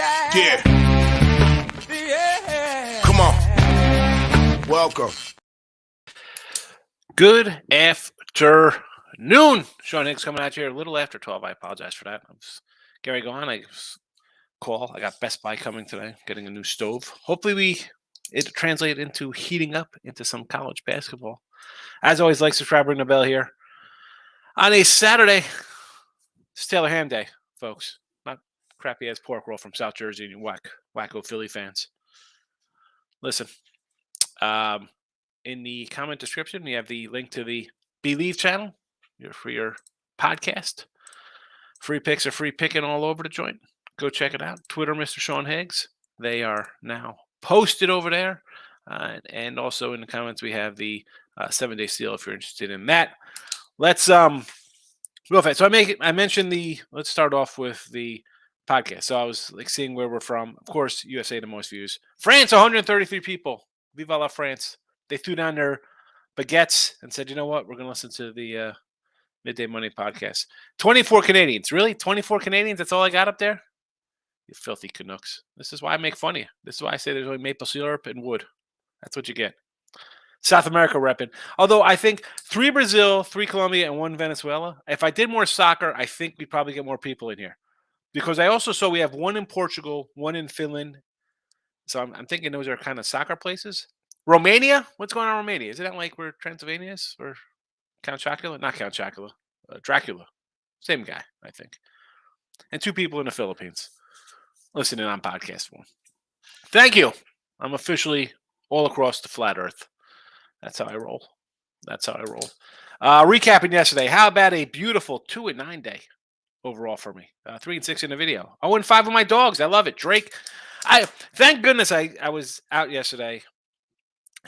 Yeah. Come on. Welcome. Good afternoon. Sean Higgs coming at you here a little after 12. I apologize for that. Gary, go on. I got Best Buy coming today, getting a new stove. Hopefully it translates into heating up into some college basketball. As always, like, subscribe, ring the bell here. On a Saturday, it's Taylor Ham Day, folks. Not crappy-ass pork roll from South Jersey and you wacko Philly fans. Listen, in the comment description, we have the link to the Believe channel for your podcast. Free picks are free picking all over the joint. Go check it out. Twitter, Mr. Sean Higgs. They are now posted over there. And also in the comments, we have the 7-day seal if you're interested in that. Let's real fast. So I mentioned let's start off with the podcast. So I was seeing where we're from. Of course, USA the most views. France, 133 people. Viva la France. They threw down their baguettes and said, you know what? We're going to listen to the Midday Money podcast. 24 Canadians. Really? 24 Canadians? That's all I got up there? You filthy Canucks. This is why I make fun of you. This is why I say there's only maple syrup and wood. That's what you get. South America repping. Although I think 3 Brazil, 3 Colombia, and 1 Venezuela. If I did more soccer, I think we'd probably get more people in here. Because I also saw we have 1 in Portugal, 1 in Finland. So I'm thinking those are kind of soccer places. Romania? What's going on in Romania? Is it like where Transylvania is? Or Count Chocula? Not Count Chocula. Dracula. Same guy, I think. And 2 people in the Philippines listening on podcast form. Thank you. I'm officially all across the flat earth. That's how I roll. Recapping yesterday. How about a beautiful 2-9 day overall for me? 3-6 in the video. 0-5 with my dogs. I love it. Drake. Thank goodness I was out yesterday.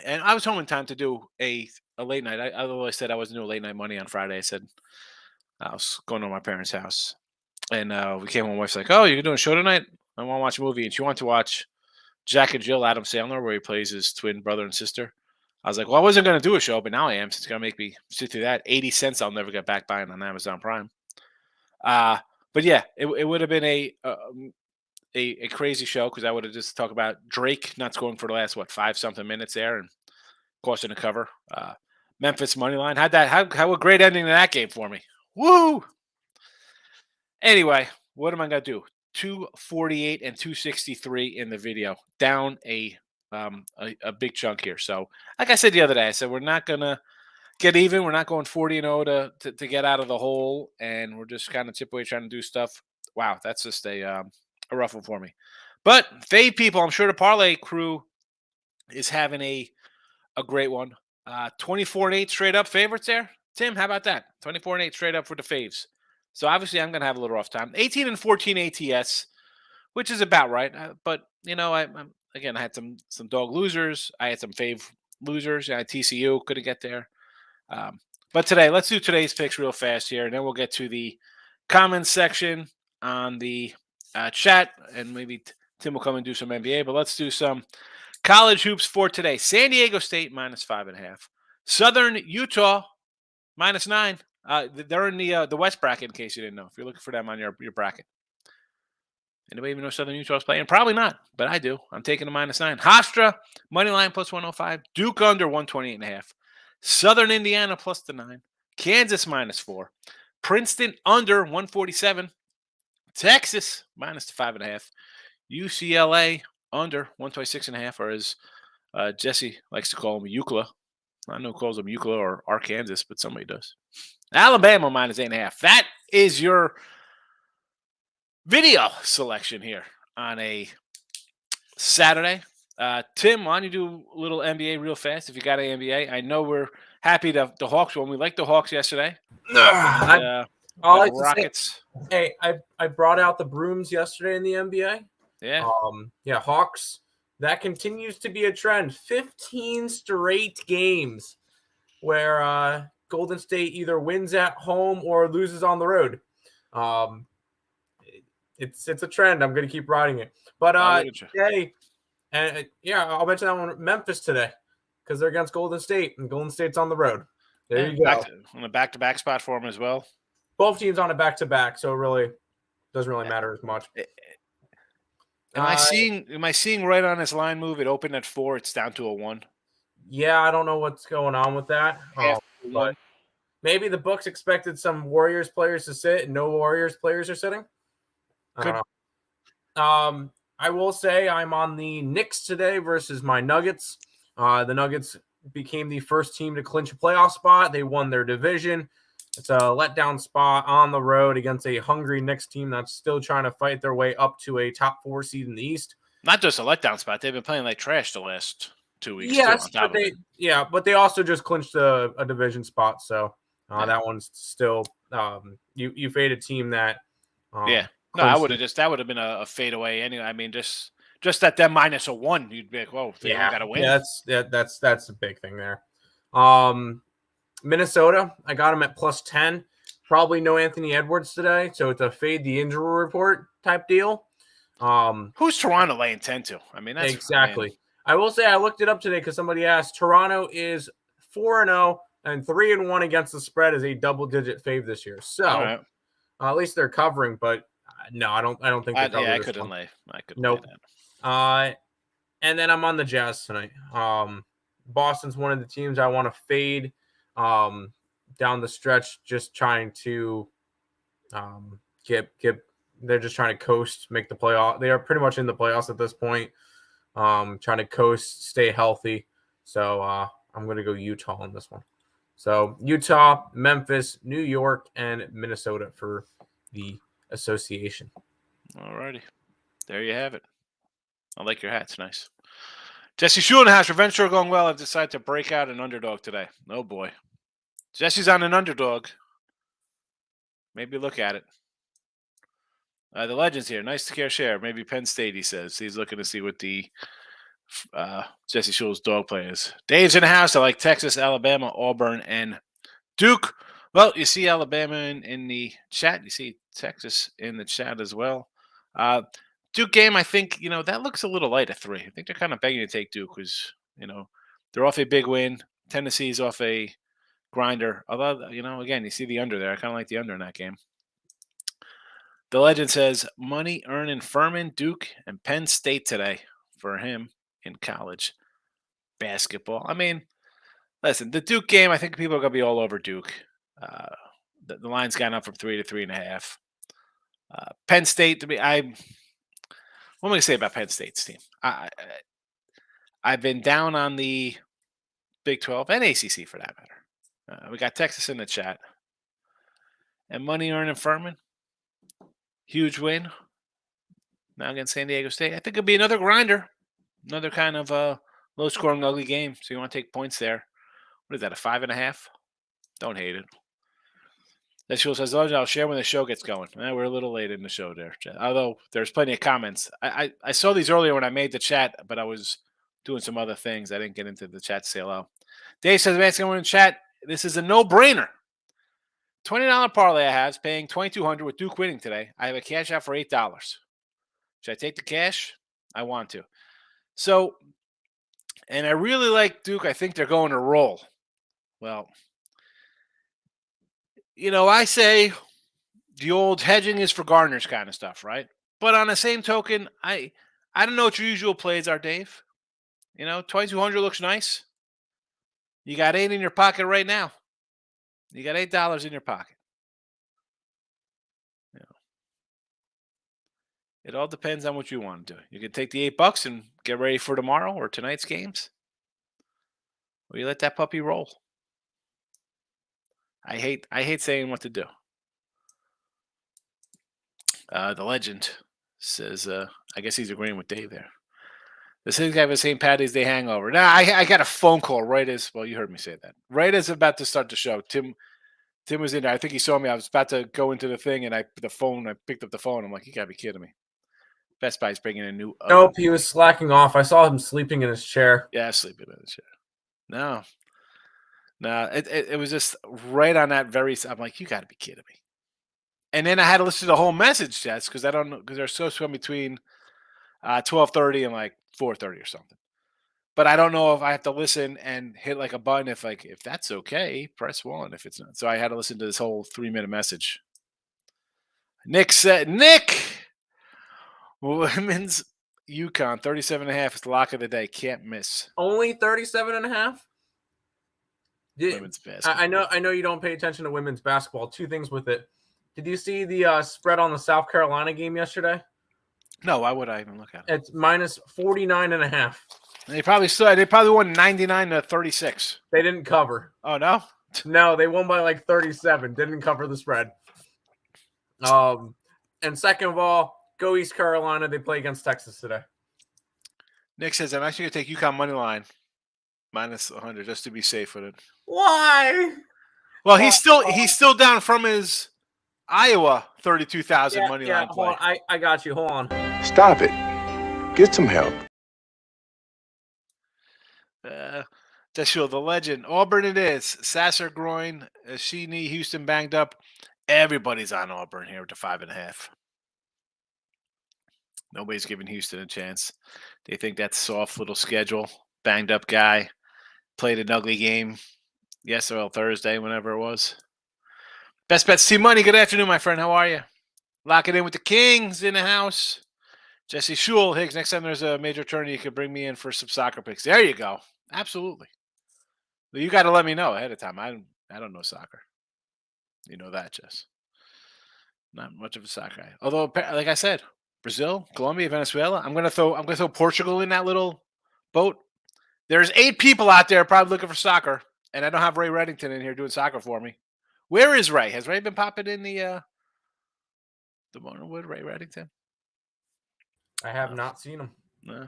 And I was home in time to do a late night. I always said I wasn't doing late night money on Friday. I said I was going to my parents' house. And we came home. My wife's like, oh, you're doing a show tonight? I want to watch a movie. And she wanted to watch Jack and Jill, Adam Sandler, where he plays his twin brother and sister. I was like, well, I wasn't going to do a show, but now I am. Since it's going to make me sit through that. 80 cents I'll never get back buying on Amazon Prime. But yeah, it would have been a crazy show because I would have just talked about Drake not scoring for the last, 5-something minutes there and costing a cover. Memphis money line. How a great ending to that game for me. Woo! Anyway, what am I going to do? 248 and 263 in the video. Down a big chunk here. So, like I said the other day, I said we're not going to get even. We're not going 40-0 to get out of the hole, and we're just kind of chip away trying to do stuff. Wow, that's just a rough one for me. But fade people, I'm sure the parlay crew is having a great one. 24-8 straight up favorites there. Tim, how about that? 24-8 straight up for the faves. So obviously I'm going to have a little rough time. 18-14 ATS, which is about right. But I had some dog losers. I had some fave losers. I had TCU, couldn't get there. But today, let's do today's picks real fast here, and then we'll get to the comments section on the chat, and maybe Tim will come and do some NBA. But let's do some college hoops for today. San Diego State -5.5. Southern Utah -9. They're in the West bracket, in case you didn't know. If you're looking for them on your bracket. Anybody even know Southern Utah is playing? Probably not, but I do. I'm taking the -9. Hofstra, money line +105. Duke under 128.5. Southern Indiana +9. Kansas -4. Princeton under 147. Texas -5.5. UCLA under 126.5, or as Jesse likes to call them, UCLA. I know who calls them UCLA or Arkansas, but somebody does. Alabama -8.5. That is your video selection here on a Saturday. Tim, why don't you do a little NBA real fast if you got an NBA? I know we're happy the Hawks won. We liked the Hawks yesterday. I like Rockets. Hey, I brought out the brooms yesterday in the NBA. Yeah. Hawks. That continues to be a trend. 15 straight games where Golden State either wins at home or loses on the road. It's a trend. I'm going to keep riding it. But today, and I'll mention that one. Memphis today, because they're against Golden State, and Golden State's on the road. There you go. On a back-to-back spot for them as well. Both teams on a back-to-back, so it really doesn't really matter as much. Am I seeing right on this line move? It opened at 4. It's down to a 1. Yeah, I don't know what's going on with that. Half But maybe the books expected some Warriors players to sit and no Warriors players are sitting. I don't know. I will say I'm on the Knicks today versus my Nuggets. The Nuggets became the first team to clinch a playoff spot. They won their division. It's a letdown spot on the road against a hungry Knicks team that's still trying to fight their way up to a top 4 seed in the East. Not just a letdown spot. They've been playing like trash the last 2 weeks. Yes, too, but they also just clinched a division spot. So that one's still you fade a team that. No, I would have that would have been a fadeaway anyway. I mean, just at them minus a 1, you'd be like, whoa, they got to win. Yeah, that's the big thing there. Minnesota, I got them at +10. Probably no Anthony Edwards today, so it's a fade the injury report type deal. Who's Toronto laying 10 to? I mean, that's exactly. I will say I looked it up today because somebody asked. Toronto is 4-0 and 3-1 against the spread as a double-digit fave this year. So at least they're covering, but no, I don't think they're covering. I couldn't lay. Nope. And then I'm on the Jazz tonight. Boston's one of the teams I want to fade down the stretch, just trying to get. They're just trying to coast, make the playoff. They are pretty much in the playoffs at this point. Trying to coast, stay healthy. So I'm going to go Utah on this one. So Utah, Memphis, New York, and Minnesota for the association. All righty. There you have it. I like your hat. It's nice. Jesse Shule in the house. Revenge show going well. I've decided to break out an underdog today. Oh, boy. Jesse's on an underdog. Maybe look at it. The Legends here. Nice to care share. Maybe Penn State, he says. He's looking to see what the Jesse Shule's dog play is. Dave's in the house. I like Texas, Alabama, Auburn, and Duke. Well, you see Alabama in the chat. You see Texas in the chat as well. Duke game, I think, that looks a little light at 3. I think they're kind of begging to take Duke because, they're off a big win. Tennessee's off a grinder. Although, again, you see the under there. I kind of like the under in that game. The Legend says, money earning Furman, Duke, and Penn State today for him in college basketball. I mean, listen, the Duke game, I think people are going to be all over Duke. The line's gone up from 3 to 3.5. Penn State, what am I going to say about Penn State's team? I've been down on the Big 12 and ACC for that matter. We got Texas in the chat. And money earning Furman. Huge win. Now against San Diego State. I think it'll be another grinder. Another kind of low-scoring, ugly game. So you want to take points there. What is that, a 5.5? Don't hate it. That Shule says, I'll share when the show gets going. We're a little late in the show there. Although there's plenty of comments. I saw these earlier when I made the chat, but I was doing some other things. I didn't get into the chat to say hello. Dave says, asking in the chat, this is a no-brainer. $20 parlay I have is paying $2,200 with Duke winning today. I have a cash out for $8. Should I take the cash? I want to. So, and I really like Duke. I think they're going to roll. Well, I say the old hedging is for gardeners kind of stuff, right? But on the same token, I don't know what your usual plays are, Dave. $2,200 looks nice. You got $8 in your pocket right now. You got $8 in your pocket. It all depends on what you want to do. You can take the $8 and get ready for tomorrow or tonight's games. Or you let that puppy roll. I hate saying what to do. The Legend says, I guess he's agreeing with Dave there. The same guy with St. Patty's Day hangover. Now, I got a phone call right as, well, you heard me say that. Right as about to start the show. Tim was in there. I think he saw me. I was about to go into the thing, and I picked up the phone. I'm like, you got to be kidding me. Best Buy's bringing a new oven. Nope, he was slacking off. I saw him sleeping in his chair. Yeah, sleeping in his chair. No, it was just right on that very. I'm like, you got to be kidding me. And then I had to listen to the whole message, Jess, because I don't know, because they're so swim between 12:30 and like 4:30 or something. But I don't know if I have to listen and hit like a button if that's okay, press 1. If it's not, so I had to listen to this whole 3-minute message. Nick said, women's UConn 37.5 is the lock of the day. Can't miss. Only 37.5. Women's basketball. I know you don't pay attention to women's basketball. Two things with it. Did you see the spread on the South Carolina game yesterday? No, why would I even look at it? It's minus 49.5. They probably won 99-36. They didn't cover. Oh no? No, they won by like 37. Didn't cover the spread. And second of all, go East Carolina. They play against Texas today. Nick says I'm actually gonna take UConn money line minus 100 just to be safe with it. Why? Well, he's still down from his Iowa 32,000 money line play. Hold on. I got you. Hold on. Stop it. Get some help. Deschule, the legend. Auburn it is. Sasser groin. Sheeny, Houston banged up. Everybody's on Auburn here to 5.5. Nobody's giving Houston a chance. They think that soft little schedule. Banged up guy. Played an ugly game yesterday or Thursday, whenever it was. Best Bets Team Money. Good afternoon, my friend. How are you? Lock it in with the Kings in the house. Jesse Shule, Higgs. Next time there's a major tourney, you could bring me in for some soccer picks. There you go. Absolutely. Well, you got to let me know ahead of time. I don't know soccer. You know that, Jess. Not much of a soccer guy. Although, like I said, Brazil, Colombia, Venezuela. I'm gonna throw Portugal in that little boat. There's 8 people out there probably looking for soccer, and I don't have Ray Reddington in here doing soccer for me. Where is Ray? Has Ray been popping in the Motorwood, Ray Reddington? I have not seen him. No.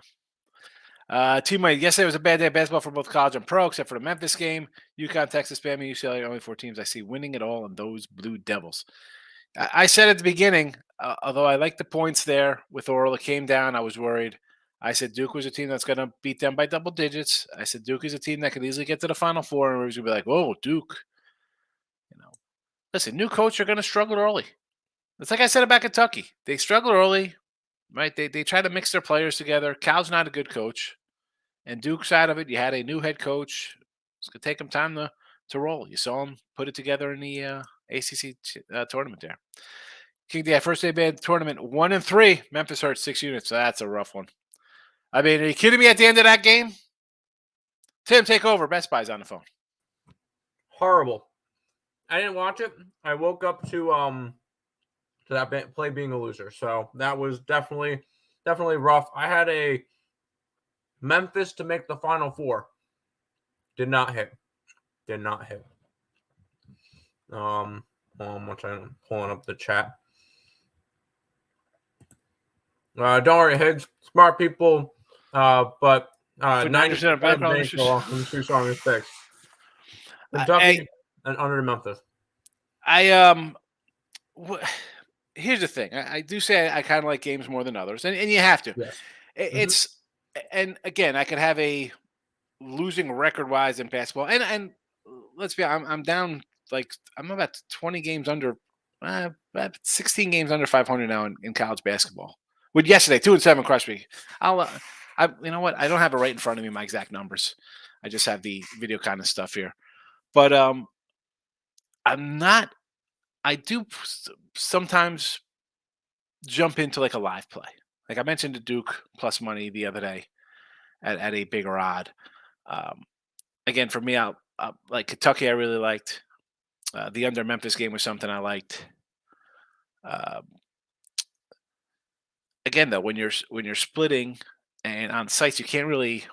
Teammate, yesterday was a bad day of basketball for both college and pro, except for the Memphis game. UConn, Texas, Bama, UCLA are only 4 teams I see winning it all, and those Blue Devils. I said at the beginning, although I like the points there with Oral, it came down. I was worried. I said Duke was a team that's going to beat them by double digits. I said Duke is a team that could easily get to the Final Four, and everybody's going to be like, whoa, Duke. Listen, new coach are going to struggle early. It's like I said about Kentucky. They struggle early, right? They try to mix their players together. Cal's not a good coach. And Duke's side of it, you had a new head coach. It's going to take them time to roll. You saw him put it together in the ACC tournament there. King Day, first day bad tournament, 1-3. Memphis hurt 6 units, so that's a rough one. I mean, are you kidding me at the end of that game? Tim, take over. Best Buy's on the phone. Horrible. I didn't watch it. I woke up to that play being a loser. So that was definitely rough. I had a Memphis to make the Final Four. Did not hit. Once I'm pulling up the chat. Don't worry, Higgs. Smart people. But 90% of background from 2 strongest picks. Kentucky and under Memphis. Here's the thing. I do say I kind of like games more than others, and you have to. Yes. It's and again, I could have a losing record wise in basketball, and let's be honest, I'm down I'm about 20 games under, 16 games under 500 now in college basketball. With yesterday 2-7 crushed me. You know what? I don't have it right in front of me, my exact numbers. I just have the video kind of stuff here, but I do sometimes jump into like a live play. Like I mentioned the Duke plus money the other day at a bigger odd. Again, for me, I like Kentucky. I really liked the under Memphis game was something I liked. Again, though, when you're splitting and on sites, you can't really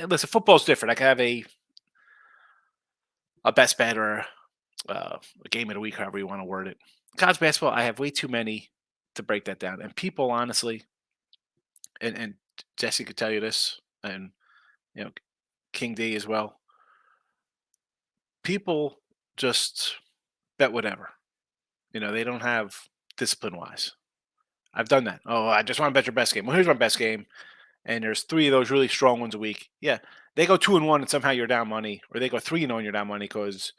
listen. Football's different. I can have a best bet or a game of the week, however you want to word it. College basketball, I have way too many to break that down. And people, honestly, and Jesse could tell you this, and King D as well. People just bet whatever. They don't have discipline-wise. I've done that. Oh, I just want to bet your best game. Well, here's my best game, and there's 3 of those really strong ones a week. Yeah, they go 2-1 and somehow you're down money, or they go 3-0 and you're down money because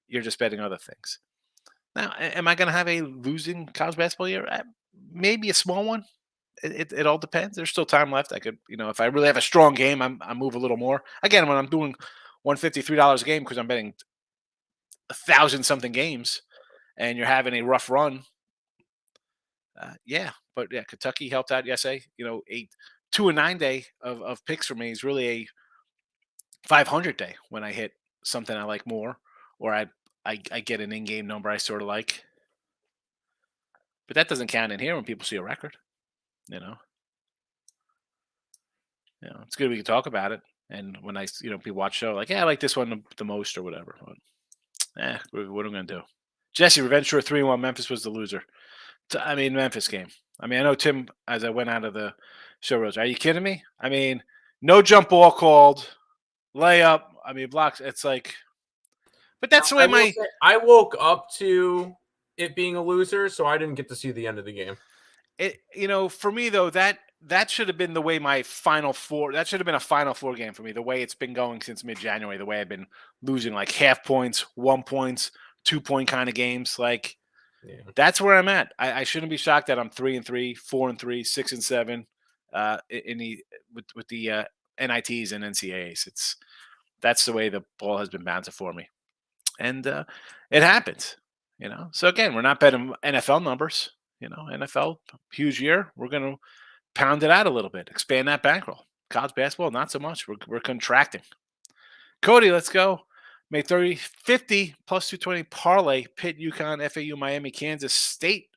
you're just betting other things. Now, am I going to have a losing college basketball year? Maybe a small one. It all depends. There's still time left. I could, if I really have a strong game, I move a little more. Again, when I'm doing $153 a game because I'm betting 1,000-something games, and you're having a rough run, Yeah, but yeah, Kentucky helped out yesterday. A 2 and 9 day of picks for me is really a 500 day when I hit something I like more, or I get an in-game number I sort of like. But that doesn't count in here when people see a record. You know, it's good we can talk about it. And when people watch show like, yeah, I like this one the most or whatever. But, what am I gonna do? Jesse, revenge tour 3-1. Memphis was the loser. Memphis game. I know Tim, as I went out of the show, Rose, are you kidding me? No jump ball called, layup. Blocks. It's like, but that's the way I woke up to it being a loser, so I didn't get to see the end of the game. For me though, that should have been the way my Final Four. That should have been a Final Four game for me. The way it's been going since mid-January. The way I've been losing like half points, 1 points, 2-point kind of games. Like, that's where I'm at. I shouldn't be shocked that I'm 3-3, 4-3, 6-7 with the NITs and NCAAs. That's the way the ball has been bouncing for me, and it happens. So again, we're not betting NFL numbers. NFL huge year. We're gonna pound it out a little bit, expand that bankroll. College basketball, not so much. We're contracting. Cody, let's go. May 30, 50 plus 220 parlay. Pitt, UConn, FAU, Miami, Kansas State.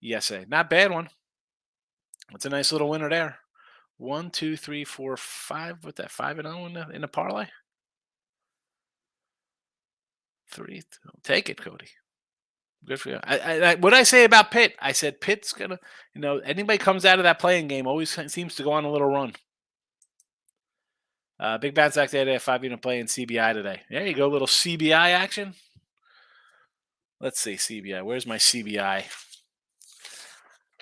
Yesterday. Not bad one. It's a nice little winner there. 1, 2, 3, 4, 5. What's that? 5-0 in the parlay? 3. Take it, Cody. Good for you. What did I say about Pitt? I said Pitt's gonna. Anybody comes out of that playing game always seems to go on a little run. Big bounce back today at 5 to play in CBI today. There you go, little CBI action. Let's see CBI. Where's my CBI?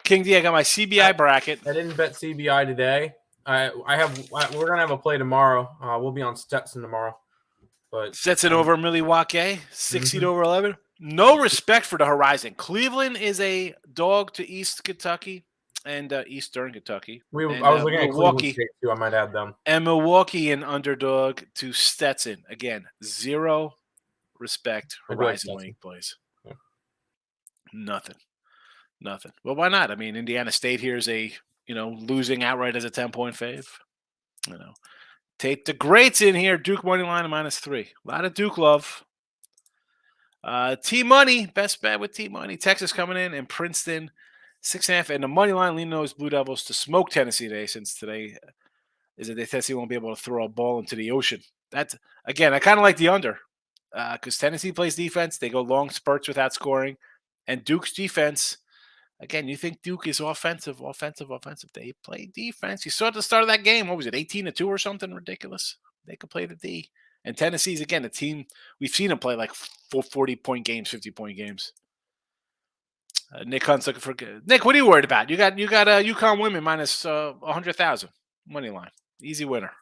King D, I got my CBI bracket. I didn't bet CBI today. We're gonna have a play tomorrow. We'll be on Stetson tomorrow. But Stetson over Milwaukee, 16 over 11. No respect for the horizon. Cleveland is a dog to East Kentucky and Eastern Kentucky. I was looking at Milwaukee State too. I might add them. And Milwaukee an underdog to Stetson. Again, zero respect. Horizon Wing plays. Yeah. Nothing. Well, why not? Indiana State here is a losing outright as a 10-point fave. Take the greats in here. Duke money line -3. A lot of Duke love. T-Money, best bet with T-Money. Texas coming in and Princeton 6.5. And the money line leaning those Blue Devils to smoke Tennessee today, since today is that Tennessee won't be able to throw a ball into the ocean. That's, again, I kind of like the under because Tennessee plays defense. They go long spurts without scoring. And Duke's defense, again, you think Duke is offensive. They play defense. You saw at the start of that game, what was it, 18-2 or something ridiculous? They could play the D. And Tennessee's, again, a team, we've seen them play like 40-point games, 50-point games. Nick Hunt's looking for – Nick, what are you worried about? You got UConn women minus 100,000 money line. Easy winner.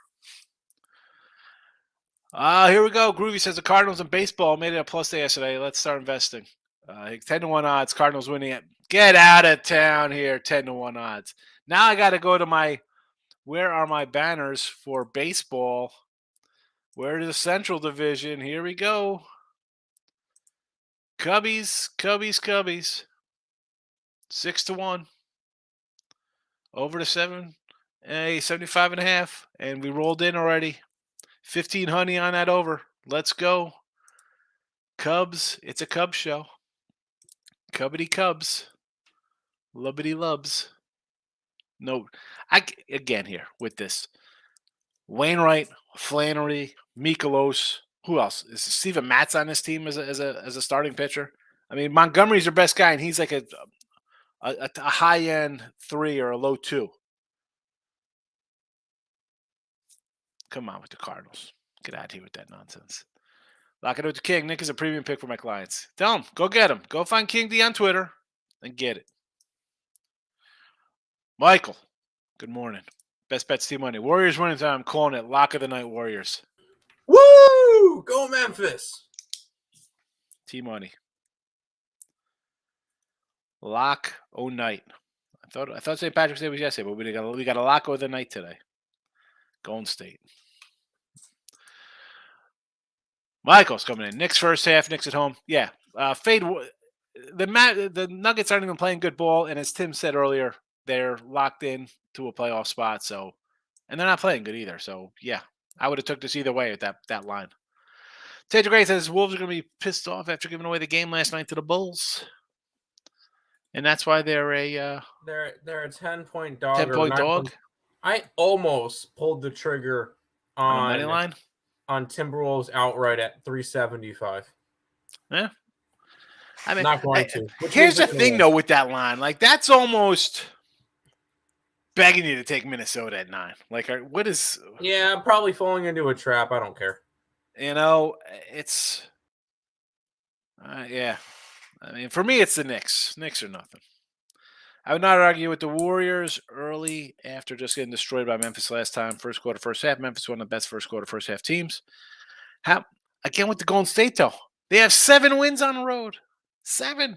Here we go. Groovy says the Cardinals in baseball made it a plus day yesterday. Let's start investing. 10-1 odds. Cardinals winning it. Get out of town here. 10-1 odds. Now I got to go to where are my banners for baseball? Where is the Central Division? Here we go. Cubbies. 6-1. Over to 75.5. And we rolled in already. 15 honey on that over. Let's go. Cubs. It's a Cubs show. Cubbity Cubs. Lubbity Lubs. No. Again here with this. Wainwright, Flannery, Mikolos. Who else? Is Steven Matz on this team as a starting pitcher? Montgomery's their best guy, and he's like a high-end 3 or a low 2. Come on with the Cardinals. Get out of here with that nonsense. Lock it with the King. Nick is a premium pick for my clients. Tell him. Go get him. Go find King D on Twitter and get it. Michael, good morning. Best bets T-Money. Warriors winning time. I'm calling it lock of the night Warriors. Woo! Go Memphis. T-Money. Lock o' night. I thought St. Patrick's Day was yesterday, but we got a lock of the night today. Golden State. Michael's coming in. Knicks first half. Knicks at home. Yeah. Fade. the Nuggets aren't even playing good ball, and as Tim said earlier, they're locked in to a playoff spot. So, and they're not playing good either. So, yeah, I would have took this either way at that line. Taylor Gray says Wolves are going to be pissed off after giving away the game last night to the Bulls, and that's why they're a They're a 10-point dog. 10-point dog I almost pulled the trigger on a money line on Timberwolves outright at 375. Yeah. I mean, not going to. Here's the thing, though, with that line. Like, that's almost begging you to take Minnesota at 9. Like, what is... Yeah, I'm probably falling into a trap. I don't care. You know, it's... yeah. I mean, for me, it's the Knicks. Knicks or nothing. I would not argue with the Warriors early after just getting destroyed by Memphis last time. First quarter, first half. Memphis one of the best first quarter, first half teams. Again, with the Golden State, though. They have 7 wins on the road. 7.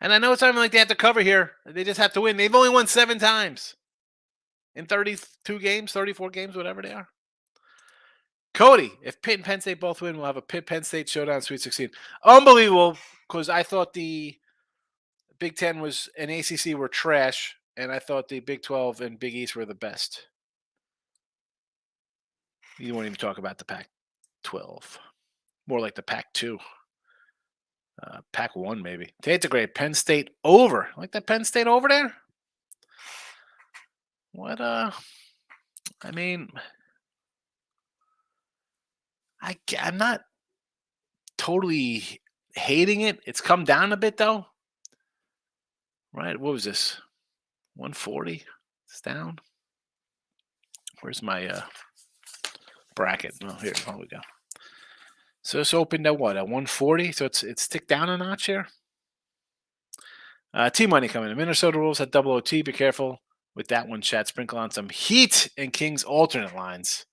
And I know it's not even like they have to cover here. They just have to win. They've only won 7 times in 32 games, 34 games, whatever they are. Cody, if Pitt and Penn State both win, we'll have a Pitt-Penn State showdown Sweet 16. Unbelievable, because I thought the Big Ten was and ACC were trash, and I thought the Big 12 and Big East were the best. You won't even talk about the Pac-12. More like the Pac-2. Pac-1 maybe. Take the great Penn State over. Like that Penn State over there? What I mean, I'm not totally hating it. It's come down a bit though. Right? What was this? 140? It's down. Where's my bracket? Oh, here we go. So it's opened at what? At 140? So it's ticked down a notch here. T-Money coming in. Minnesota Rules at double OT. Be careful with that one, chat. Sprinkle on some Heat and Kings alternate lines.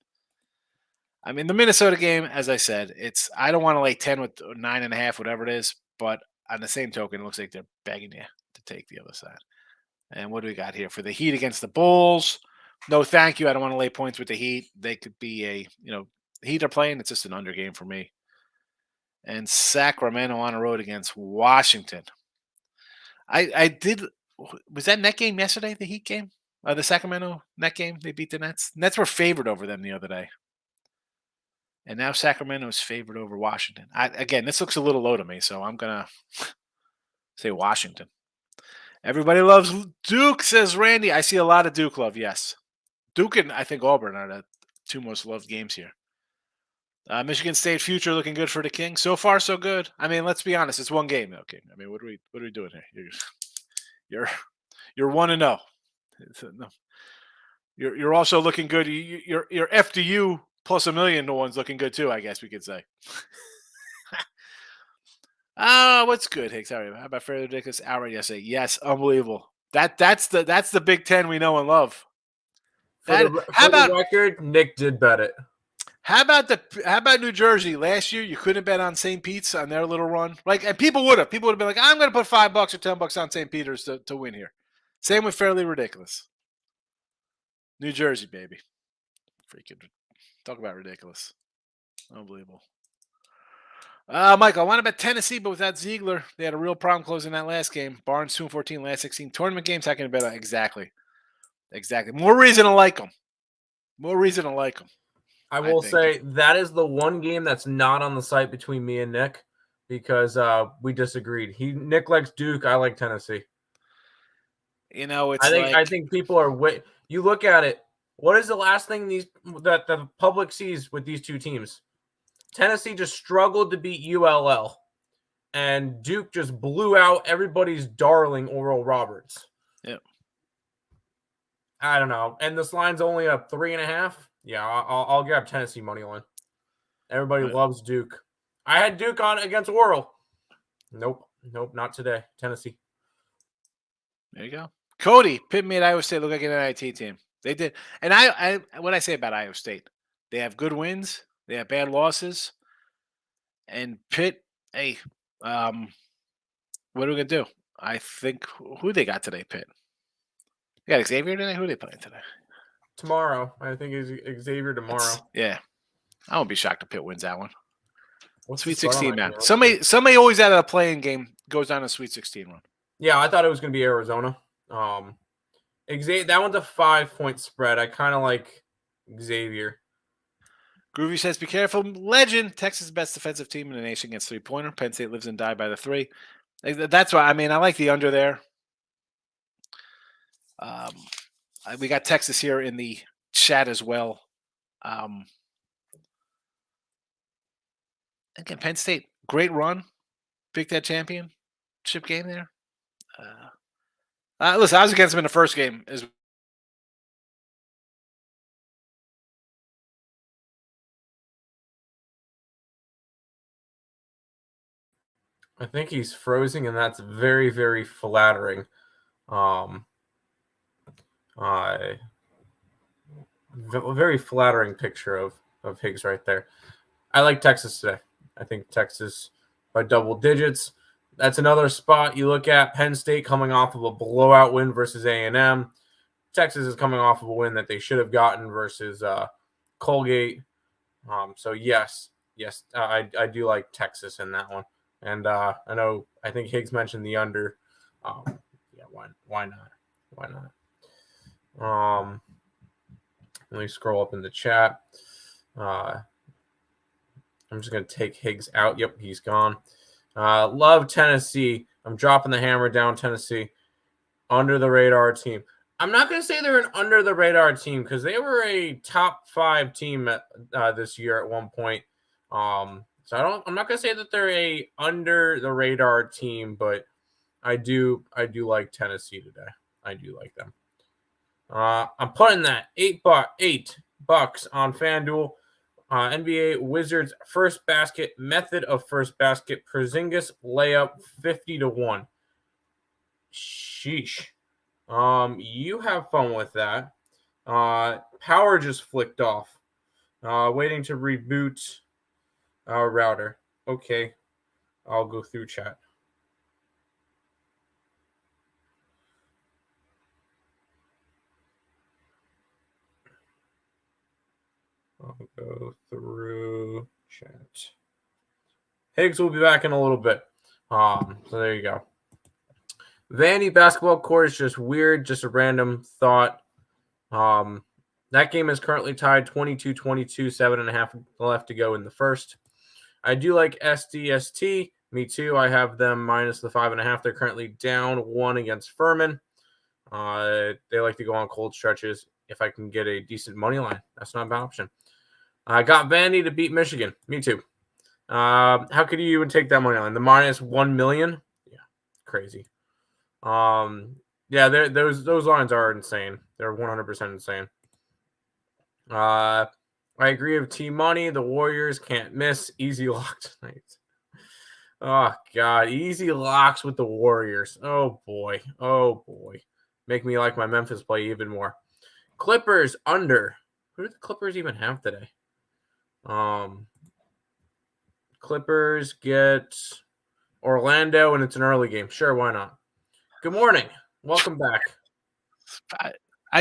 I mean, the Minnesota game, as I said, I don't want to lay 10 with 9.5, whatever it is. But on the same token, it looks like they're begging you to take the other side. And what do we got here for the Heat against the Bulls? No, thank you. I don't want to lay points with the Heat. They could be the Heat are playing. It's just an under game for me. And Sacramento on the road against Washington. Was that net game yesterday, the Heat game? The Sacramento net game? They beat the Nets? Nets were favored over them the other day. And now Sacramento is favored over Washington. Again, this looks a little low to me, so I'm going to say Washington. Everybody loves Duke, says Randy. I see a lot of Duke love, yes. Duke and I think Auburn are the 2 most loved games here. Michigan State future looking good for the Kings. So far, so good. I mean, let's be honest. It's one game, though, King. I mean, what are we doing here? You're 1-0. No. You're also looking good. Your FDU plus $1 million. No one's looking good too. I guess we could say. What's good, Hicks? How about fairly ridiculous? Outright yesterday. Yes, unbelievable. That's the Big Ten we know and love. For the record, Nick did bet it. How about New Jersey last year? You couldn't bet on St. Pete's on their little run, and people would have been like, I'm going to put $5 or $10 on St. Peter's to win here. Same with fairly ridiculous. New Jersey, baby. Freaking talk about ridiculous. Unbelievable. Michael, I want to bet Tennessee, but without Ziegler, they had a real problem closing that last game. Barnes 2-14, last 16 tournament games. How can you bet on? Exactly. More reason to like them. I will say that is the one game that's not on the site between me and Nick because we disagreed. Nick likes Duke. I like Tennessee. I think people are you look at it. What is the last thing that the public sees with these two teams? Tennessee just struggled to beat ULL, and Duke just blew out everybody's darling Oral Roberts. Yeah. I don't know. And this line's only up 3.5. Yeah, I'll grab Tennessee money line. Everybody loves Duke. I had Duke on against Oral. Nope, not today. Tennessee. There you go. Cody, Pitt made Iowa State look like an NIT team. They did. And I what I say about Iowa State, they have good wins. They have bad losses. And Pitt, hey, what are we going to do? I think, who they got today, Pitt? They got Xavier today? Who are they playing today? Tomorrow. I think it's Xavier tomorrow. Yeah. I won't be shocked if Pitt wins that one. What's the Sweet spread on 16, that man. game? Somebody always out of a playing game goes down a Sweet 16 run. Yeah, I thought it was going to be Arizona. That one's a 5-point spread. I kind of like Xavier. Groovy says, be careful. Legend, Texas' best defensive team in the nation against three-pointer. Penn State lives and die by the 3. That's why, I mean, I like the under there. We got Texas here in the chat as well. Again, Penn State, great run. Big Ten championship game there. Listen, I was against them in the first game. I think he's frozen, and that's very, very flattering. Very flattering picture of Higgs right there. I like Texas today. I think Texas by double digits. That's another spot you look at. Penn State coming off of a blowout win versus A&M. Texas is coming off of a win that they should have gotten versus Colgate. So yes, I do like Texas in that one. And I think Higgs mentioned the under. Yeah, why not? Let me scroll up in the chat. I'm just going to take Higgs out. Yep, he's gone. Love Tennessee. I'm dropping the hammer down Tennessee. Under the radar team. I'm not going to say they're an under the radar team because they were a top 5 team this year at one point. So I'm not going to say that they're a under the radar team, but I do like Tennessee today. I do like them. I'm putting that $8 on FanDuel. NBA Wizards first basket, method of first basket, Porzingis layup 50-1. Sheesh. You have fun with that. Power just flicked off. Waiting to reboot our router. Okay. I'll go through chat. I'll go through chat. Higgs will be back in a little bit. So there you go. Vandy basketball court is just weird, just a random thought. That game is currently tied 22-22, 7.5 left to go in the first. I do like SDST. Me too. I have them minus the 5.5. They're currently down 1 against Furman. They like to go on cold stretches. If I can get a decent money line, that's not a bad option. I got Vandy to beat Michigan. Me too. How could you even take that money line? The minus 1 million? Yeah, crazy. Yeah, those lines are insane. They're 100% insane. I agree with Team Money. The Warriors can't miss. Easy lock tonight. Oh, God. Easy locks with the Warriors. Oh, boy. Make me like my Memphis play even more. Clippers under. Who do the Clippers even have today? Clippers get Orlando, and it's an early game. Sure, why not? Good morning. Welcome back.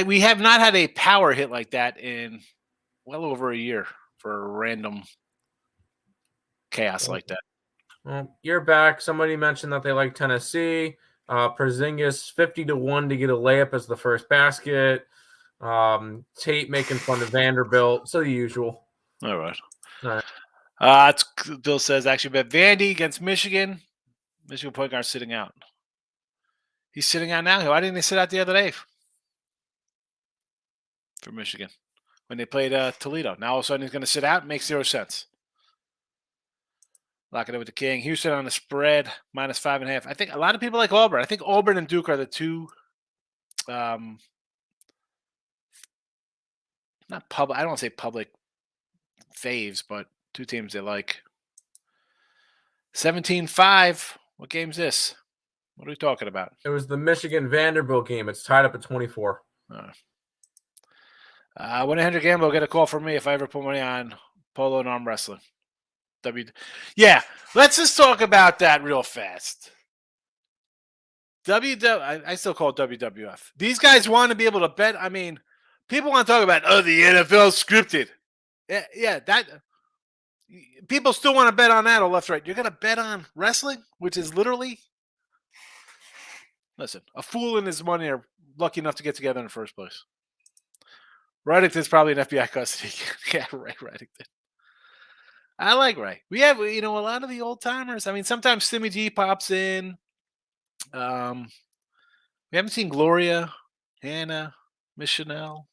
We have not had a power hit like that in well over a year for a random chaos like that. Well, you're back. Somebody mentioned that they like Tennessee. Porzingis 50-1 to get a layup as the first basket. Tate making fun of Vanderbilt. So the usual. All right. Bill says actually bet Vandy against Michigan. Michigan point guard sitting out. He's sitting out now. Why didn't they sit out the other day for Michigan when they played Toledo? Now all of a sudden he's going to sit out. Makes 0 sense. Locking it with the King. Houston on the spread, minus 5.5. I think a lot of people like Auburn. I think Auburn and Duke are the two not public. I don't want to say public faves, but two teams they like. 17-5. What game's this? What are we talking about? It was the Michigan Vanderbilt game. It's tied up at 24. 1-800 Gamble. Get a call from me if I ever put money on polo and arm wrestling. Yeah, let's just talk about that real fast. I still call it WWF. These guys want to be able to bet. I mean, people want to talk about the NFL scripted. Yeah, that. People still want to bet on that or left, right. You're going to bet on wrestling, which is literally, listen, a fool and his money are lucky enough to get together in the first place. Reddington's probably in FBI custody. Yeah, Ray Reddington. I like Ray. We have, a lot of the old timers. I mean, sometimes Simmy G pops in. We haven't seen Gloria, Hannah, Miss Chanel.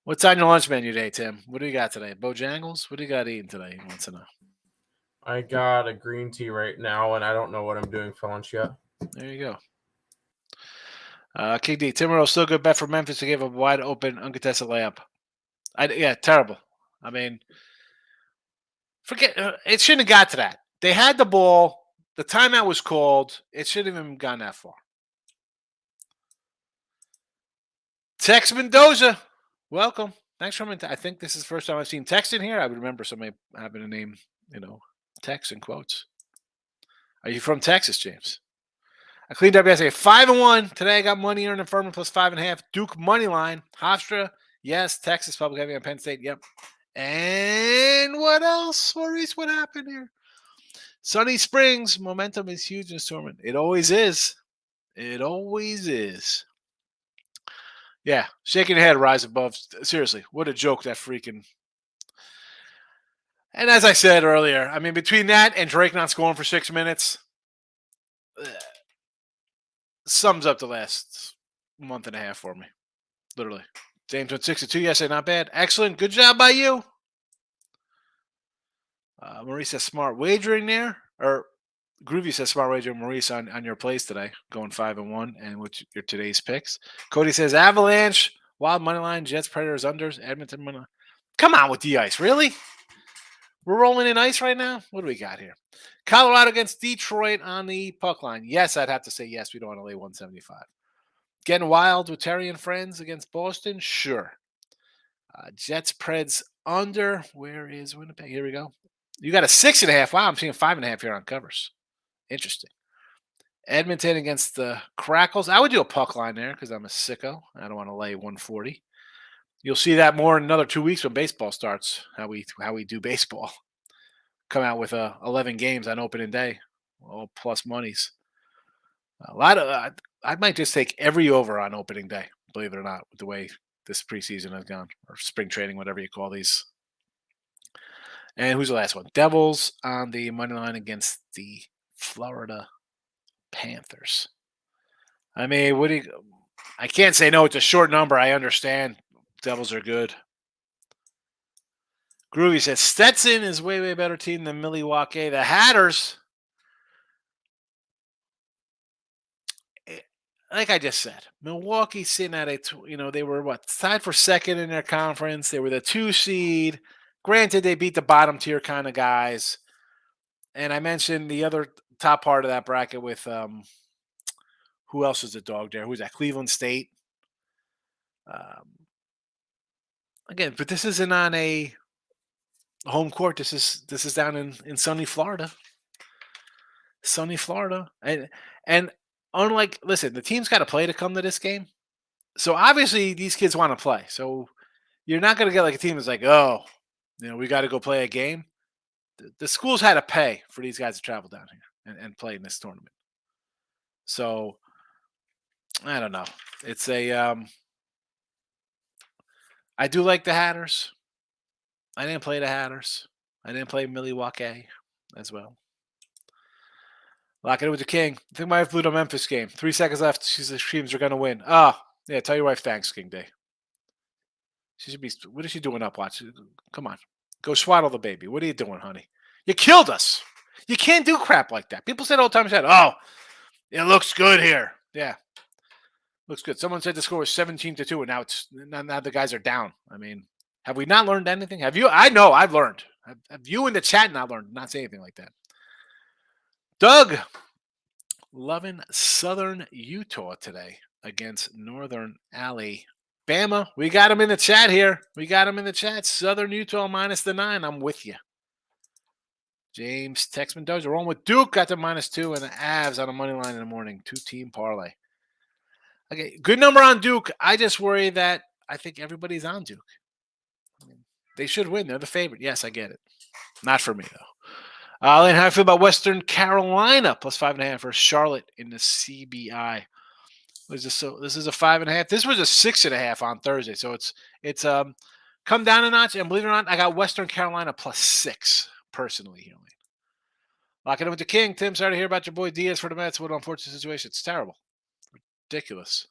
What's on your lunch menu today, Tim? What do you got today? Bojangles? What do you got eating today? He wants to know. I got a green tea right now, and I don't know what I'm doing for lunch yet. There you go. King D, Tim Earl, still good bet for Memphis to give a wide open, uncontested layup. Terrible. I mean, forget it. Shouldn't have got to that. They had the ball. The timeout was called. It shouldn't have even gone that far. Tex Mendoza, welcome. Thanks for coming. I think this is the first time I've seen Tex in here. I would remember somebody having a name, Tex in quotes. Are you from Texas, James? I cleaned up yesterday. 5-1. Today I got money earned in Furman plus 5.5. Duke money line. Hofstra. Yes. Texas Public Heavy on Penn State. Yep. And what else, Maurice? What happened here? Sunny Springs. Momentum is huge in this tournament. It always is. It always is. Yeah. Shaking your head, rise above. Seriously. What a joke that freaking. And as I said earlier, I mean, between that and Drake not scoring for 6 minutes, sums up the last month and a half for me. Literally. James went 6-2 yesterday. Not bad. Excellent. Good job by you. Maurice says smart wagering there. Or Groovy says smart wagering, Maurice, on your plays today. Going 5-1 and with your today's picks. Cody says Avalanche, Wild Moneyline, Jets, Predators, Unders, Edmonton Moneyline. Come on with the ice. Really? We're rolling in ice right now? What do we got here? Colorado against Detroit on the puck line. Yes, I'd have to say yes. We don't want to lay 175. Getting wild with Terry and friends against Boston? Sure. Jets, Preds under. Where is Winnipeg? Here we go. You got a 6.5. Wow, I'm seeing 5.5 here on covers. Interesting. Edmonton against the Crackles. I would do a puck line there because I'm a sicko. I don't want to lay 140. You'll see that more in another 2 weeks when baseball starts. How we do baseball. Come out with 11 games on opening day, all plus monies. A lot of I might just take every over on opening day. Believe it or not, with the way this preseason has gone, or spring training, whatever you call these. And who's the last one? Devils on the money line against the Florida Panthers. I mean, I can't say no. It's a short number. I understand. Devils are good. Groovy says Stetson is way, way better team than Milwaukee. The Hatters, like I just said, Milwaukee sitting at they were tied for second in their conference. They were the 2 seed. Granted, they beat the bottom tier kind of guys. And I mentioned the other top part of that bracket with who else is the dog there? Who's that? Cleveland State. Again, but this isn't on a home court. This is down in sunny Florida. Sunny Florida. And unlike, listen, the team's got to play to come to this game. So obviously these kids want to play. So you're not going to get like a team that's like, oh, we got to go play a game. The schools had to pay for these guys to travel down here and play in this tournament. So I don't know. It's I do like the Hatters. I didn't play the Hatters. I didn't play Milwaukee as well. Lock it in with the King. I think my wife blew the Memphis game. 3 seconds left. She says Streams are going to win. Yeah, tell your wife thanks, King Day. She should be. What is she doing up? Watch. Come on. Go swaddle the baby. What are you doing, honey? You killed us. You can't do crap like that. People said all the time, oh, it looks good here. Yeah. Looks good. Someone said the score was 17-2, and now the guys are down. I mean, have we not learned anything? Have you? I know I've learned. Have you in the chat not learned? Not say anything like that. Doug, loving Southern Utah today against Northern Alley. Bama, we got him in the chat here. We got him in the chat. Southern Utah minus the 9. I'm with you. James Texman Doge. We're on with Duke. Got the -2 and the Avs on a money line in the morning. 2-team parlay. Okay, good number on Duke. I just worry that I think everybody's on Duke. They should win. They're the favorite. Yes, I get it. Not for me though. Lane, how do you feel about Western Carolina plus 5.5 for Charlotte in the CBI? What is this? So this is a 5.5. This was a 6.5 on Thursday. So it's come down a notch. And believe it or not, I got Western Carolina plus 6 personally here. Locking in with the King. Tim, sorry to hear about your boy Diaz for the Mets. What an unfortunate situation. It's terrible. Ridiculous.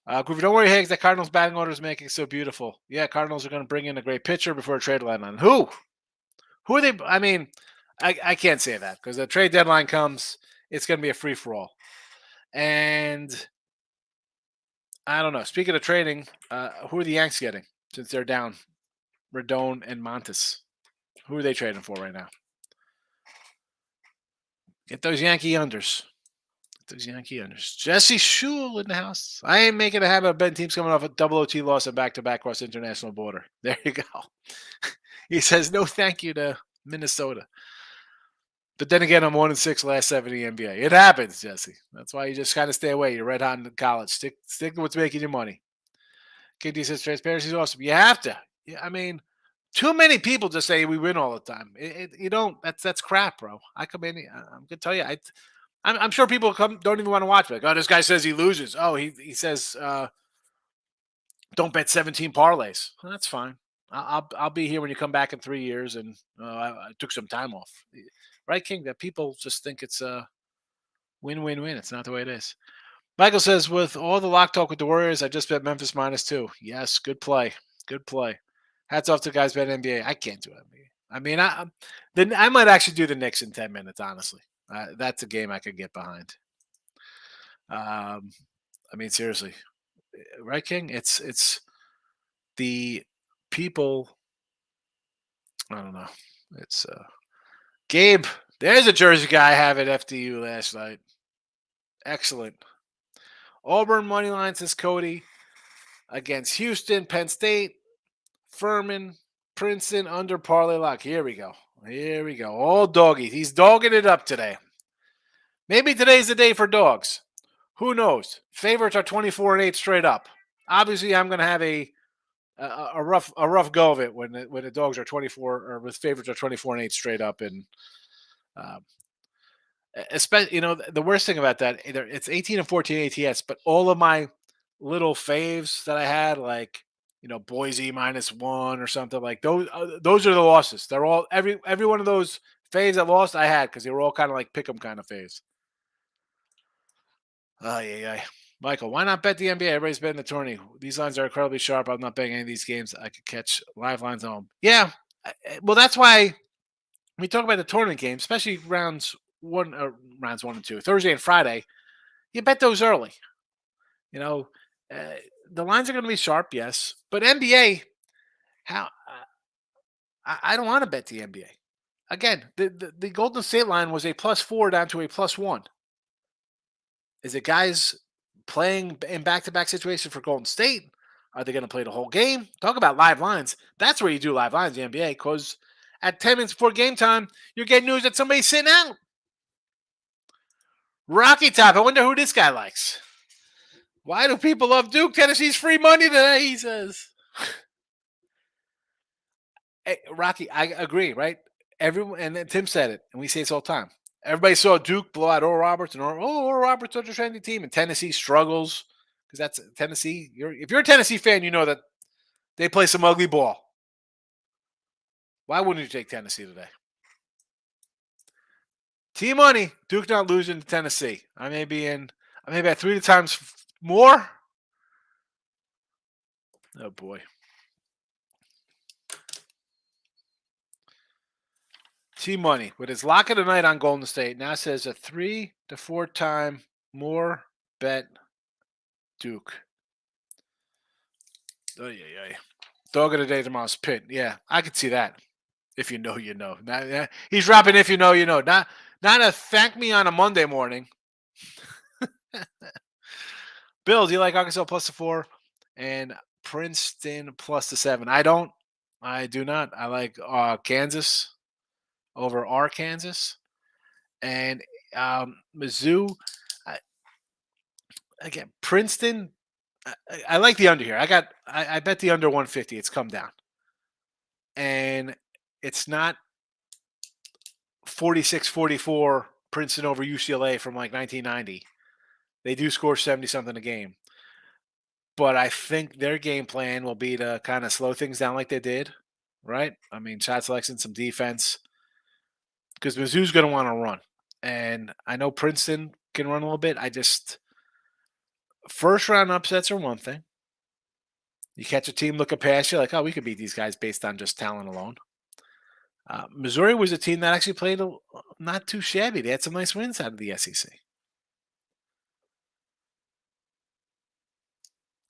Groovy, don't worry, Higgs. That Cardinals batting order is making it so beautiful. Yeah, Cardinals are going to bring in a great pitcher before a trade deadline. Who? Who are they? I mean, I can't say that because the trade deadline comes, it's going to be a free for all. And I don't know. Speaking of trading, who are the Yanks getting since they're down? Rodon and Montes. Who are they trading for right now? Get those Yankee unders. Those Yankee unders. Jesse Shule in the house. I ain't making a habit of betting teams coming off a double OT loss and back-to-back across the international border. There you go. He says no thank you to Minnesota. But then again, I'm 1-6 last 7 in the NBA. It happens, Jesse. That's why you just kind of stay away. You're red hot in college. Stick to what's making you money. KD says transparency is awesome. You have to. I mean, too many people just say we win all the time. You don't. That's crap, bro. I come in. I'm gonna tell you. I'm sure people don't even want to watch. Like, oh, this guy says he loses. Oh, he says don't bet 17 parlays. Well, that's fine. I'll be here when you come back in 3 years, and I took some time off. Right, King? That people just think it's a win-win-win. It's not the way it is. Michael says, with all the lock talk with the Warriors, I just bet Memphis -2. Yes, good play. Good play. Hats off to guys bet NBA. I can't do it. I mean, I might actually do the Knicks in 10 minutes, honestly. That's a game I could get behind. I mean, seriously. Right, King? It's the people. I don't know. It's Gabe. There's a Jersey guy I have at FDU last night. Excellent. Auburn money line, says Cody, against Houston, Penn State, Furman, Princeton under parlay lock. Here we go. Here we go. All doggy. He's dogging it up today. Maybe today's the day for dogs. Who knows? Favorites are 24-8 straight up. Obviously, I'm going to have a rough go of it when the dogs are 24 or with favorites are 24-8 straight up, and especially the worst thing about that, it's 18 and 14 ATS, but all of my little faves that I had, like Boise -1 or something like those are the losses. They're all every one of those faves that lost I had because they were all kind of like pick 'em kind of faves. Yeah. Michael, why not bet the NBA? Everybody's betting the tourney. These lines are incredibly sharp. I'm not betting any of these games. I could catch live lines home. Yeah, well, that's why when we talk about the tournament games, especially rounds 1 and 2, Thursday and Friday, you bet those early. The lines are going to be sharp, yes, but NBA, how I don't want to bet the NBA. Again, the Golden State line was a +4 down to a +1. Is it guys playing in back-to-back situations for Golden State? Are they going to play the whole game? Talk about live lines. That's where you do live lines in the NBA, because at 10 minutes before game time, you're getting news that somebody's sitting out. Rocky Top. I wonder who this guy likes. Why do people love Duke? Tennessee's free money today, he says. Hey, Rocky, I agree, right? Everyone, and then Tim said it, and we say this all the time. Everybody saw Duke blow out Oral Roberts, and Oral Roberts such a trendy team, and Tennessee struggles because that's Tennessee. If you're a Tennessee fan, you know that they play some ugly ball. Why wouldn't you take Tennessee today? T-Money, Duke not losing to Tennessee. I may at 3 times more. Oh boy. T-Money with his lock of the night on Golden State now says a 3 to 4 time more bet Duke. Oh yeah. Dog of the day tomorrow's Pitt. Yeah, I could see that. If you know, you know. He's dropping if you know, you know. Not a thank me on a Monday morning. Bill, do you like Arkansas +4 and Princeton +7? I don't. I do not. I like Kansas over Arkansas. And Mizzou, again, Princeton, I like the under here. I bet the under 150. It's come down, and it's not 46-44 Princeton over UCLA from like 1990. They do score 70 something a game, but I think their game plan will be to kind of slow things down like they did, right? I mean, shot selection, some defense, because Mizzou's going to want to run, and I know Princeton can run a little bit. I just first round upsets are one thing. You catch a team looking past you like, oh, we could beat these guys based on just talent alone. Missouri was a team that actually played not too shabby. They had some nice wins out of the SEC.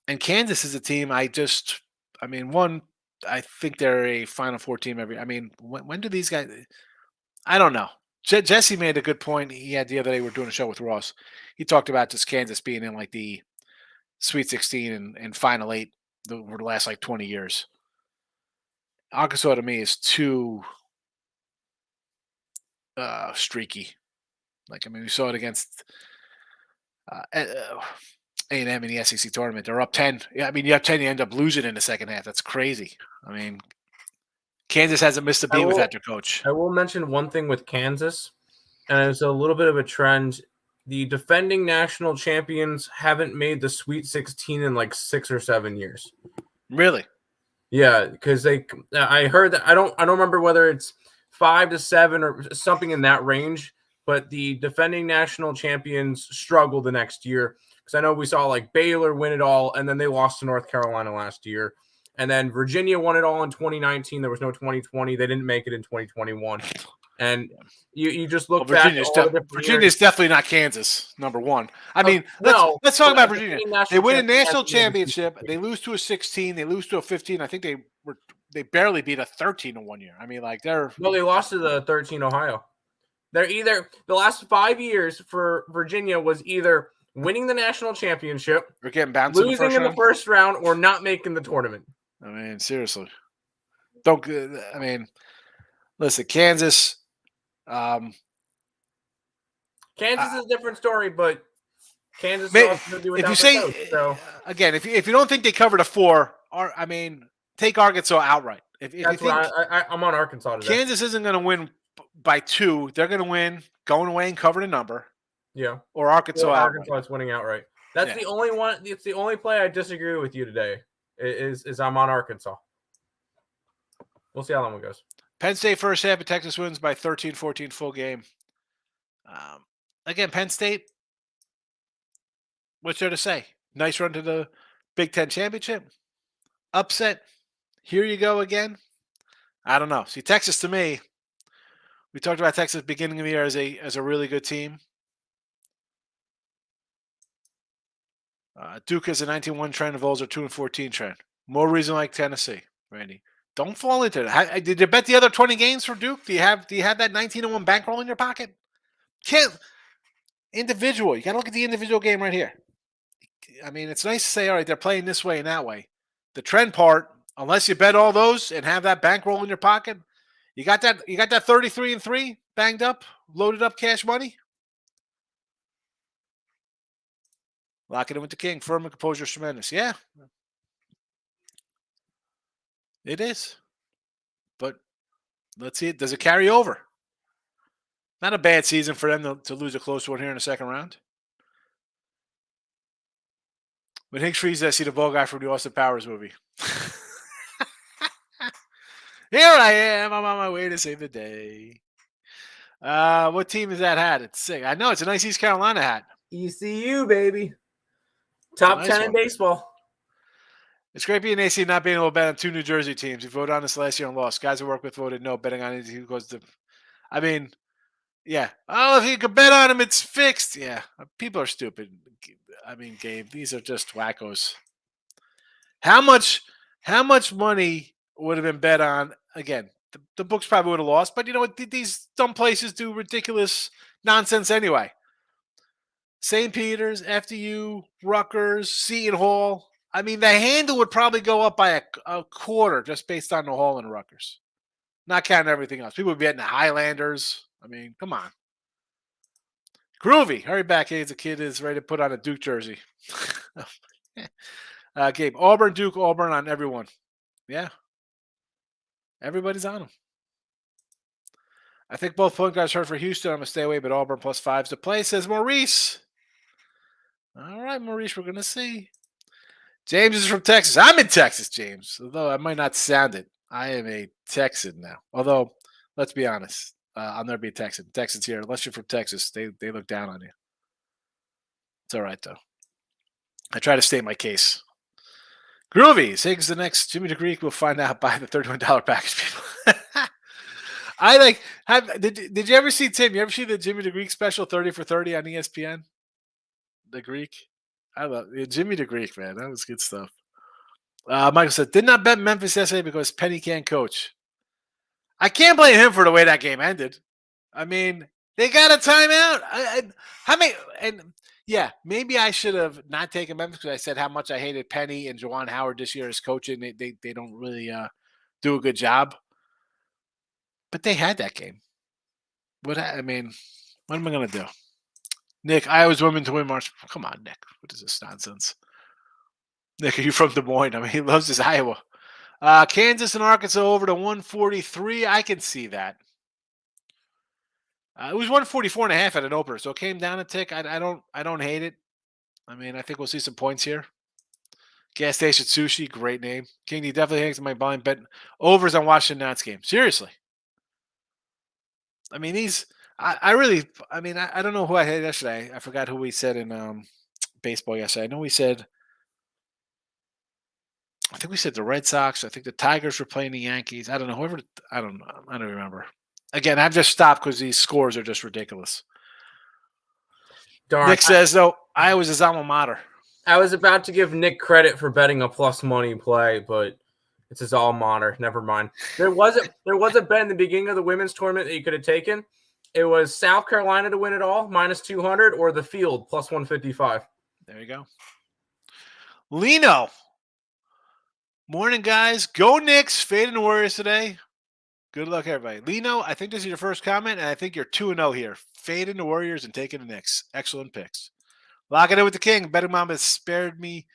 And Kansas is a team I think they're a Final Four team when do these guys – I don't know. Jesse made a good point. He had the other day, we were doing a show with Ross. He talked about just Kansas being in like the Sweet 16 and Final 8 over the last like 20 years. Arkansas to me is too streaky. We saw it against A&M in the SEC tournament. They're up 10. Yeah, you have 10, you end up losing in the second half. That's crazy. Kansas hasn't missed a beat without their coach. I will mention one thing with Kansas, and it's a little bit of a trend. The defending national champions haven't made the Sweet 16 in like 6 or 7 years. Really? Yeah, because I heard that I don't remember whether it's 5 to 7 or something in that range, but the defending national champions struggle the next year. Because I know we saw like Baylor win it all, and then they lost to North Carolina last year. And then Virginia won it all in 2019. There was no 2020. They didn't make it in 2021. And you just look back. Virginia's definitely not Kansas, number one. Let's talk about Virginia. They win a national championship. They lose to a 16. They lose to a 15. I think they barely beat a 13 in 1 year. They lost to the 13 Ohio. They're either the last 5 years for Virginia was either winning the national championship, or getting bounced losing in the first round, or not making the tournament. Seriously. Listen, Kansas. Kansas is a different story, but Kansas. If you say again, if you don't think they covered a 4, take Arkansas outright. If you think I'm on Arkansas today. Kansas isn't going to win by 2, they're going to win going away and covering a number. Yeah, or Arkansas. Arkansas is winning outright. That's the only one. It's the only play I disagree with you today. Is I'm on Arkansas. We'll see how that one goes. Penn State first half, but Texas wins by 13-14 full game. Again, Penn State, what's there to say? Nice run to the Big Ten championship. Upset. Here you go again. I don't know. See, Texas to me, we talked about Texas beginning of the year as a really good team. Duke has a 19-1 trend. Vols are 2-14 trend. More reason like Tennessee, Randy. Don't fall into it. Did you bet the other 20 games for Duke? Do you have that 19-1 bankroll in your pocket? Can't individual. You got to look at the individual game right here. It's nice to say, all right, they're playing this way and that way. The trend part, unless you bet all those and have that bankroll in your pocket, you got that 33-3 banged up, loaded up cash money. Lock it in with the king. Firm and composure is tremendous. Yeah. It is. But let's see. Does it carry over? Not a bad season for them to lose a close one here in the second round. When Hicks freezes, I see the ball guy from the Austin Powers movie. Here I am. I'm on my way to save the day. What team is that hat? It's sick. I know. It's a nice East Carolina hat. ECU, baby. Top 10 in baseball. It's great being AC, not being able to bet on 2 New Jersey teams. We voted on this last year and lost. Guys I work with voted no. Betting on it who goes to. Yeah. Oh, if you could bet on them, it's fixed. Yeah. People are stupid. Gabe, these are just wackos. How much money would have been bet on? Again, the books probably would have lost, but you know what? These dumb places do ridiculous nonsense anyway. St. Peter's, FDU, Rutgers, Seton Hall. The handle would probably go up by a quarter just based on the Hall and Rutgers. Not counting everything else. People would be betting the Highlanders. Come on. Groovy. Hurry back. Hey, the kid is ready to put on a Duke jersey. Gabe, Auburn, Duke, Auburn on everyone. Yeah. Everybody's on them. I think both point guards hurt for Houston. I'm going to stay away, but Auburn +5's to play, says Maurice. All right, Maurice, we're going to see. James is from Texas. I'm in Texas, James, although I might not sound it. I am a Texan now. Although, let's be honest, I'll never be a Texan. Texans here, unless you're from Texas, they look down on you. It's all right, though. I try to state my case. Groovy. Higgs the next Jimmy the Greek. We'll find out by the $31 package, people. I like. Did you ever see, Tim? You ever see the Jimmy the Greek special 30 for 30 on ESPN? The Greek. I love Jimmy the Greek, man. That was good stuff. Michael said, did not bet Memphis yesterday because Penny can't coach. I can't blame him for the way that game ended. I mean, they got a timeout. How many? And yeah, maybe I should have not taken Memphis because I said how much I hated Penny and Juwan Howard this year as coaching. They don't really do a good job. But they had that game. What am I going to do? Nick, Iowa's women to win March. Come on, Nick. What is this nonsense? Nick, are you from Des Moines? I mean, he loves his Iowa. Kansas and Arkansas over to 143. I can see that. It was 144.5 at an opener, so it came down a tick. I don't hate it. I mean, I think we'll see some points here. Gas Station Sushi, great name. King, you definitely hangs my blind bet overs on Washington Nats game. Seriously. I mean, I don't know who I had yesterday. I forgot who we said in baseball yesterday. I know I think we said the Red Sox. I think the Tigers were playing the Yankees. I don't know. I don't know. I don't remember. Again, I've just stopped because these scores are just ridiculous. Darn, Nick says, though, Iowa's his alma mater. I was about to give Nick credit for betting a plus money play, but it's his alma mater. Never mind. There was a bet in the beginning of the women's tournament that you could have taken. It was South Carolina to win it all, -200, or the field, +155. There you go. Lino. Morning, guys. Go Knicks. Fading the Warriors today. Good luck, everybody. Lino, I think this is your first comment, and I think you're 2-0 here. Fading the Warriors and taking the Knicks. Excellent picks. Locking in with the King. Betting Mom has spared me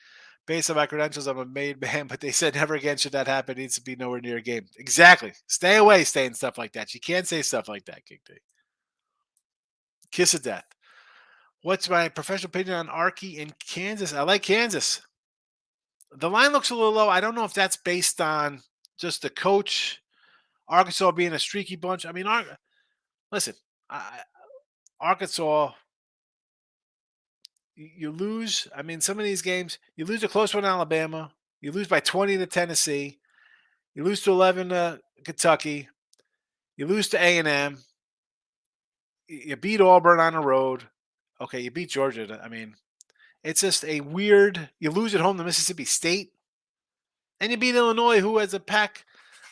based on my credentials. I'm a made man, but they said never again should that happen. It needs to be nowhere near a game. Exactly. Stay away saying stuff like that. You can't say stuff like that, King D. Kiss of death. What's my professional opinion on Archie in Kansas? I like Kansas. The line looks a little low. I don't know if that's based on just the coach, Arkansas being a streaky bunch. I mean, listen, Arkansas, you lose. I mean, some of these games, you lose a close one to Alabama. You lose by 20 to Tennessee. You lose to 11 to Kentucky. You lose to A&M. You beat Auburn on the road. Okay, you beat Georgia. I mean, it's just a weird. You lose at home to Mississippi State, and you beat Illinois, who has a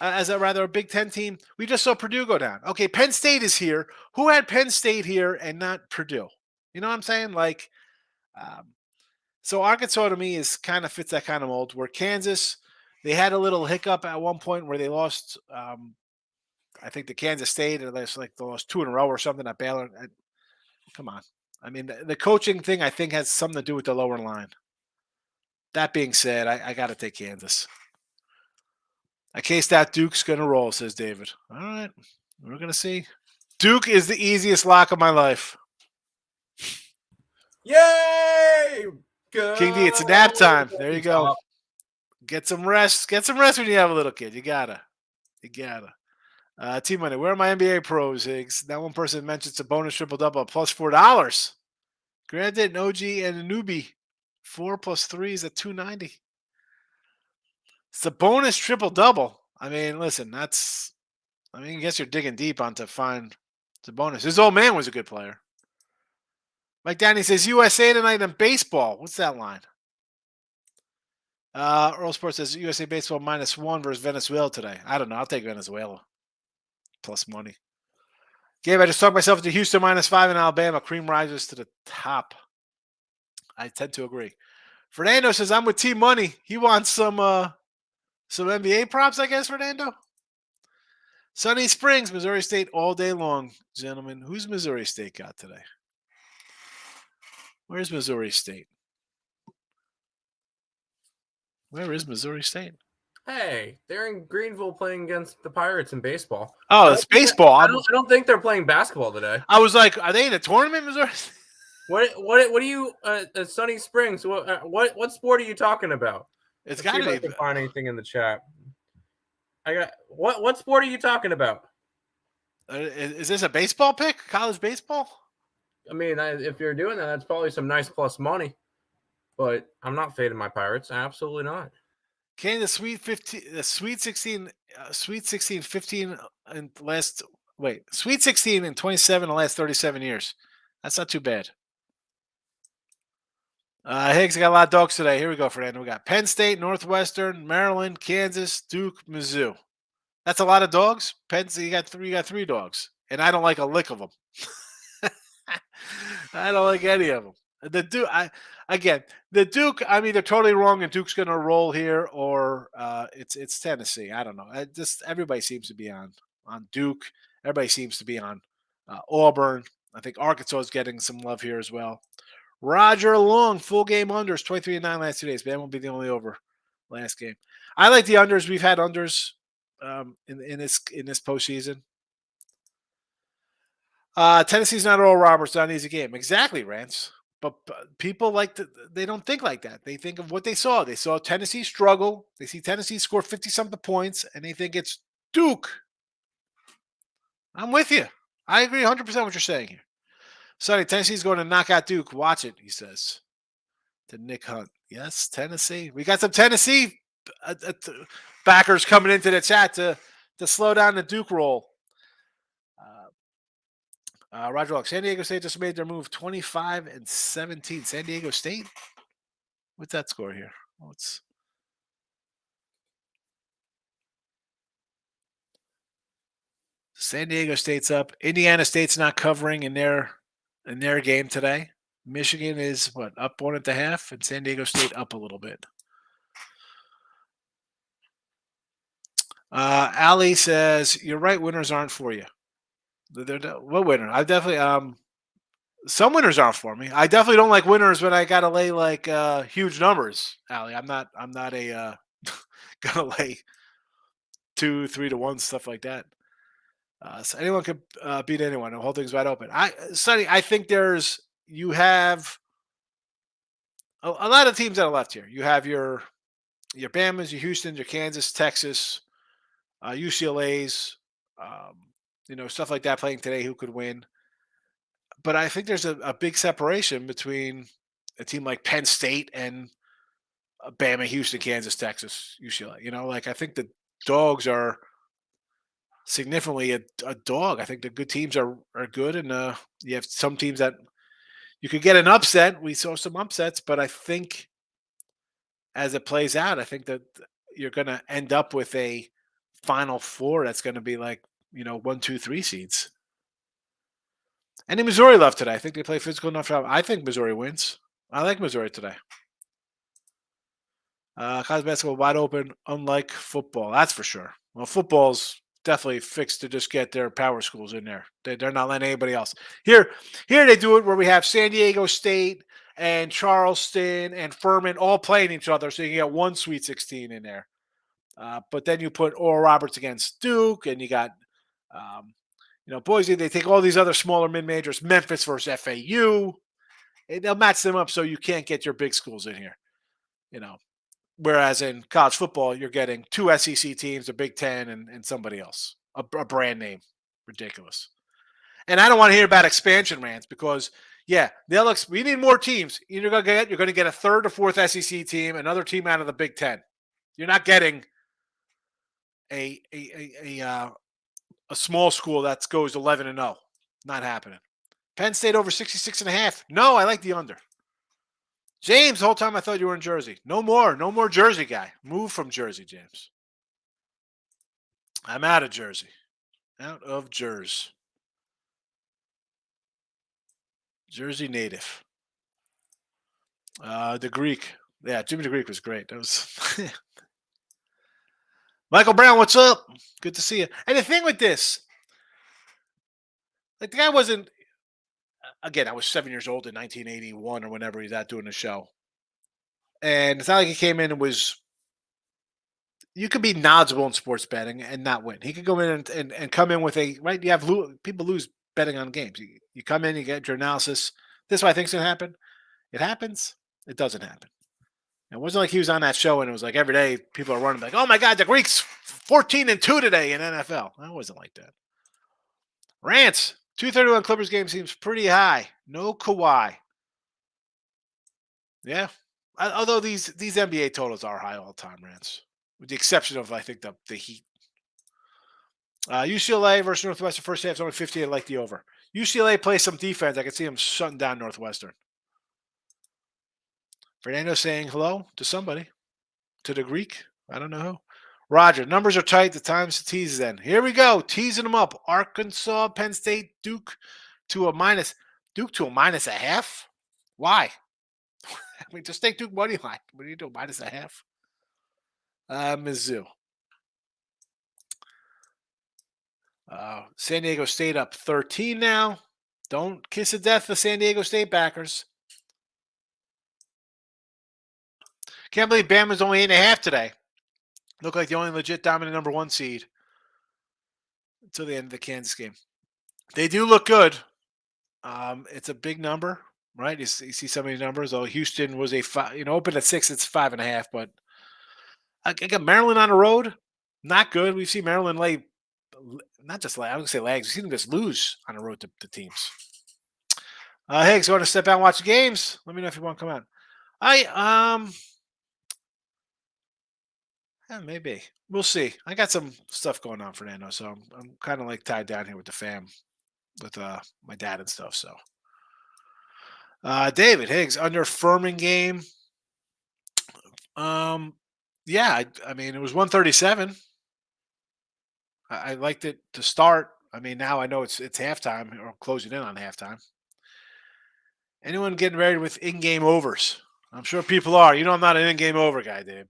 a Big Ten team. We just saw Purdue go down. Okay, Penn State is here. Who had Penn State here and not Purdue? You know what I'm saying? Like, so Arkansas to me is kind of fits that kind of mold. Where Kansas, they had a little hiccup at one point where they lost. I think the Kansas State, or they lost 2 in a row or something at Baylor. Come on. I mean, the coaching thing, I think, has something to do with the lower line. That being said, I got to take Kansas. I case that Duke's going to roll, says David. All right. We're going to see. Duke is the easiest lock of my life. Yay! Go. King D, it's nap time. There you go. Get some rest. Get some rest when you have a little kid. You got to. Team Money, where are my NBA pros, Higgs? That one person mentioned it's a bonus triple-double plus $4. Granted, an OG and a newbie. 4 plus 3 is at $290. It's a bonus triple-double. I mean, listen, I guess you're digging deep on to find the bonus. His old man was a good player. Mike Downey says USA tonight in baseball. What's that line? Earl Sports says USA baseball -1 versus Venezuela today. I don't know. I'll take Venezuela. Plus money. Gabe, I just talked myself into Houston -5 in Alabama. Cream rises to the top. I tend to agree. Fernando says I'm with Team Money. He wants some NBA props, I guess, Fernando. Sunny Springs, Missouri State all day long, gentlemen. Who's Missouri State got today? Where's Missouri State? Where is Missouri State? Hey, they're in Greenville playing against the Pirates in baseball. Oh, it's baseball. I don't think they're playing basketball today. I was like, are they in a tournament, Missouri? What do you Sunny Springs? What sport are you talking about? It's Let's see got to if I be. can find anything in the chat. I got what sport are you talking about? Is this a baseball pick? College baseball? I mean, if you're doing that, that's probably some nice plus money. But I'm not fading my Pirates. Absolutely not. Can the Sweet 15, the Sweet 16, Sweet 16, 15 and last Sweet 16 and 27 in the last 37 years. That's not too bad. Higgs got a lot of dogs today. Here we go, Fernando. We got Penn State, Northwestern, Maryland, Kansas, Duke, Mizzou. That's a lot of dogs. Penn State, you got three dogs, and I don't like a lick of them. I don't like any of them. The Duke, the Duke. I'm either totally wrong and Duke's going to roll here, or it's Tennessee. I don't know. Everybody seems to be on Duke. Everybody seems to be on Auburn. I think Arkansas is getting some love here as well. Roger Long, full game unders, 23-9 last 2 days. But that won't be the only over last game. I like the unders. We've had unders in this postseason. Tennessee's not Oral Roberts, not an easy game. Exactly, Rance. But people they don't think like that. They think of what they saw. They saw Tennessee struggle. They see Tennessee score 50-something points, and they think it's Duke. I'm with you. I agree 100% what you're saying here. Sonny, Tennessee's going to knock out Duke. Watch it, he says to Nick Hunt. Yes, Tennessee. We got some Tennessee backers coming into the chat to slow down the Duke roll. Roger Locke, San Diego State just made their move 25-17. San Diego State? What's that score here? San Diego State's up. Indiana State's not covering in their game today. Michigan is up 1.5, and San Diego State up a little bit. Ali says, you're right, winners aren't for you. What winner? I definitely some winners aren't for me. I definitely don't like winners when I gotta lay huge numbers, Ali. I'm not a gonna lay 2, 3 to 1 stuff like that. So anyone could beat anyone. The whole thing's wide open. Sonny, I think you have a lot of teams that are left here. You have your Bamas, your Houstons, your Kansas, Texas, UCLA's, stuff like that playing today. Who could win? But I think there's a big separation between a team like Penn State and Bama, Houston, Kansas, Texas, UCLA. I think the dogs are significantly a dog. I think the good teams are good, and you have some teams that you could get an upset. We saw some upsets, but I think as it plays out, I think that you're going to end up with a Final Four that's going to be 1, 2, 3 seeds. And in Missouri left today. I think they play physical enough. I think Missouri wins. I like Missouri today. College basketball wide open, unlike football. That's for sure. Well, football's definitely fixed to just get their power schools in there. They're not letting anybody else. Here they do it where we have San Diego State and Charleston and Furman all playing each other, so you can get one Sweet 16 in there. But then you put Oral Roberts against Duke, and you got Boise. They take all these other smaller mid-majors, Memphis versus FAU. And they'll match them up so you can't get your big schools in here. Whereas in college football, you're getting 2 SEC teams, a Big Ten, and somebody else, a brand name. Ridiculous. And I don't want to hear about expansion rants because, we need more teams. You're going to get a third or fourth SEC team, another team out of the Big Ten. You're not getting a small school that goes 11-0. Not happening. Penn State over 66.5. No, I like the under. James, the whole time I thought you were in Jersey. No more Jersey guy. Move from Jersey, James. I'm out of Jersey. Out of Jersey. Jersey native. The Greek. Yeah, Jimmy the Greek was great. That was Michael Brown, what's up? Good to see you. And the thing with this, the guy wasn't, again, I was 7 years old in 1981 or whenever he's out doing the show. And it's not like he came in and was you could be knowledgeable in sports betting and not win. He could go in and come in with a right. You have people lose betting on games. You come in, you get your analysis. This is what I think's gonna happen. It happens. It doesn't happen. It wasn't like he was on that show and it was like every day people are running like, oh my God, the Greeks 14-2 today in NFL. That wasn't like that. Rants. 231 Clippers game seems pretty high. No Kawhi. Yeah. Although these NBA totals are high all the time, Rants. With the exception of I think the Heat. UCLA versus Northwestern first half is only 50. I like the over. UCLA plays some defense. I can see them shutting down Northwestern. Fernando saying hello to somebody. To the Greek. I don't know who. Roger, numbers are tight. The time's to tease then. Here we go. Teasing them up. Arkansas, Penn State, Duke to a minus. Duke to a minus a half? Why? I mean, just take Duke money line. What do you do? Minus a half? Mizzou. San Diego State up 13 now. Don't kiss of death the San Diego State backers. Can't believe Bama's only 8.5 today. Look like the only legit dominant number 1 seed until the end of the Kansas game. They do look good. It's a big number, right? You see some of these numbers. Oh, Houston was opened at 6. It's 5.5. But I got Maryland on the road. Not good. We've seen Maryland lay, not just lay. I would say lags. We've seen them just lose on the road to teams. Higgs, you want to step out and watch the games? Let me know if you want to come out. Maybe. We'll see. I got some stuff going on, Fernando, so I'm kind of like tied down here with the fam, with my dad and stuff. So, David Higgs under Furman game. Yeah, I mean it was 137. I liked it to start. I mean now I know it's halftime or closing in on halftime. Anyone getting ready with in-game overs? I'm sure people are. You know I'm not an in-game over guy, Dave.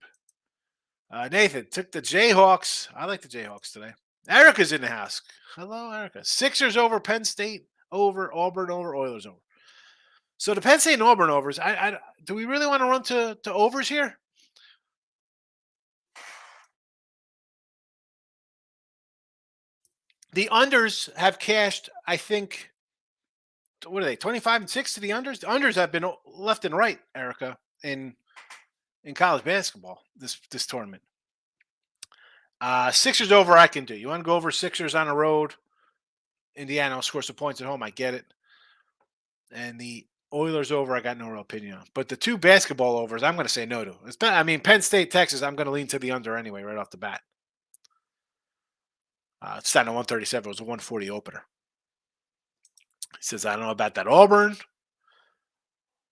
Nathan took the Jayhawks. I like the Jayhawks today. Erica's in the house. Hello, Erica. Sixers over Penn State over Auburn over Oilers over. So the Penn State and Auburn overs. Do we really want to run to overs here? The unders have cashed. I think. What are they? 25-6 to the unders. The unders have been left and right, Erica, in college basketball this tournament. Sixers over I can do. You want to go over Sixers on the road? Indiana will score some points at home. I get it. And the Oilers over, I got no real opinion on. But the two basketball overs, I'm going to say no to. Penn State, Texas, I'm going to lean to the under anyway, right off the bat. It's starting at 137. It was a 140 opener. He says, I don't know about that Auburn.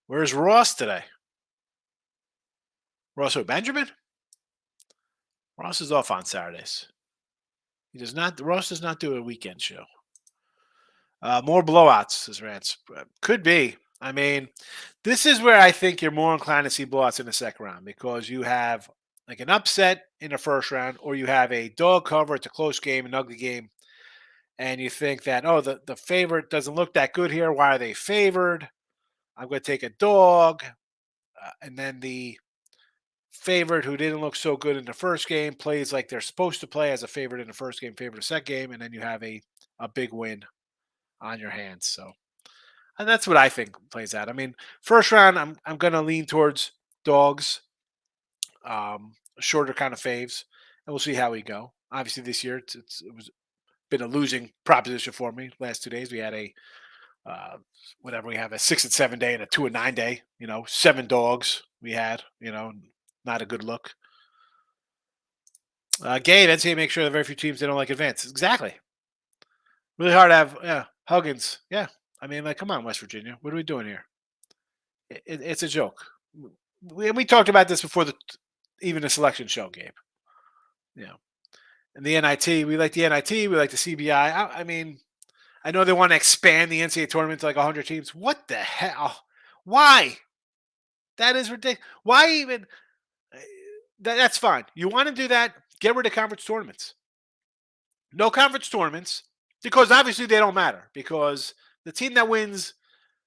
Where's Ross today? Ross who? Benjamin? Ross is off on Saturdays. Ross does not do a weekend show. More blowouts, says Rance. Could be. I mean, this is where I think you're more inclined to see blowouts in the second round because you have like an upset in the first round or you have a dog cover. It's a close game, an ugly game. And you think that, the favorite doesn't look that good here. Why are they favored? I'm going to take a dog. And then the favorite who didn't look so good in the first game plays like they're supposed to play as a favorite in the first game, favorite in the second game. And then you have a big win on your hands. So and that's what I think plays out. I mean, first round, I'm going to lean towards dogs, shorter kind of faves, and we'll see how we go. Obviously, this year it was been a losing proposition for me. Last 2 days, we had a we have a 6 and 7 day and a 2 and 9 day. 7 dogs we had. Not a good look. Gabe, NCAA make sure that very few teams they don't like advance. Exactly. Really hard to have. Huggins. Yeah. I mean, come on, West Virginia. What are we doing here? It's a joke. We talked about this before even the selection show, Gabe. And the NIT, we like the NIT, we like the CBI. I mean, I know they want to expand the NCAA tournament to like 100 teams. What the hell? Why? That is ridiculous. Why even? That's fine. You want to do that? Get rid of conference tournaments. No conference tournaments because obviously they don't matter because the team that wins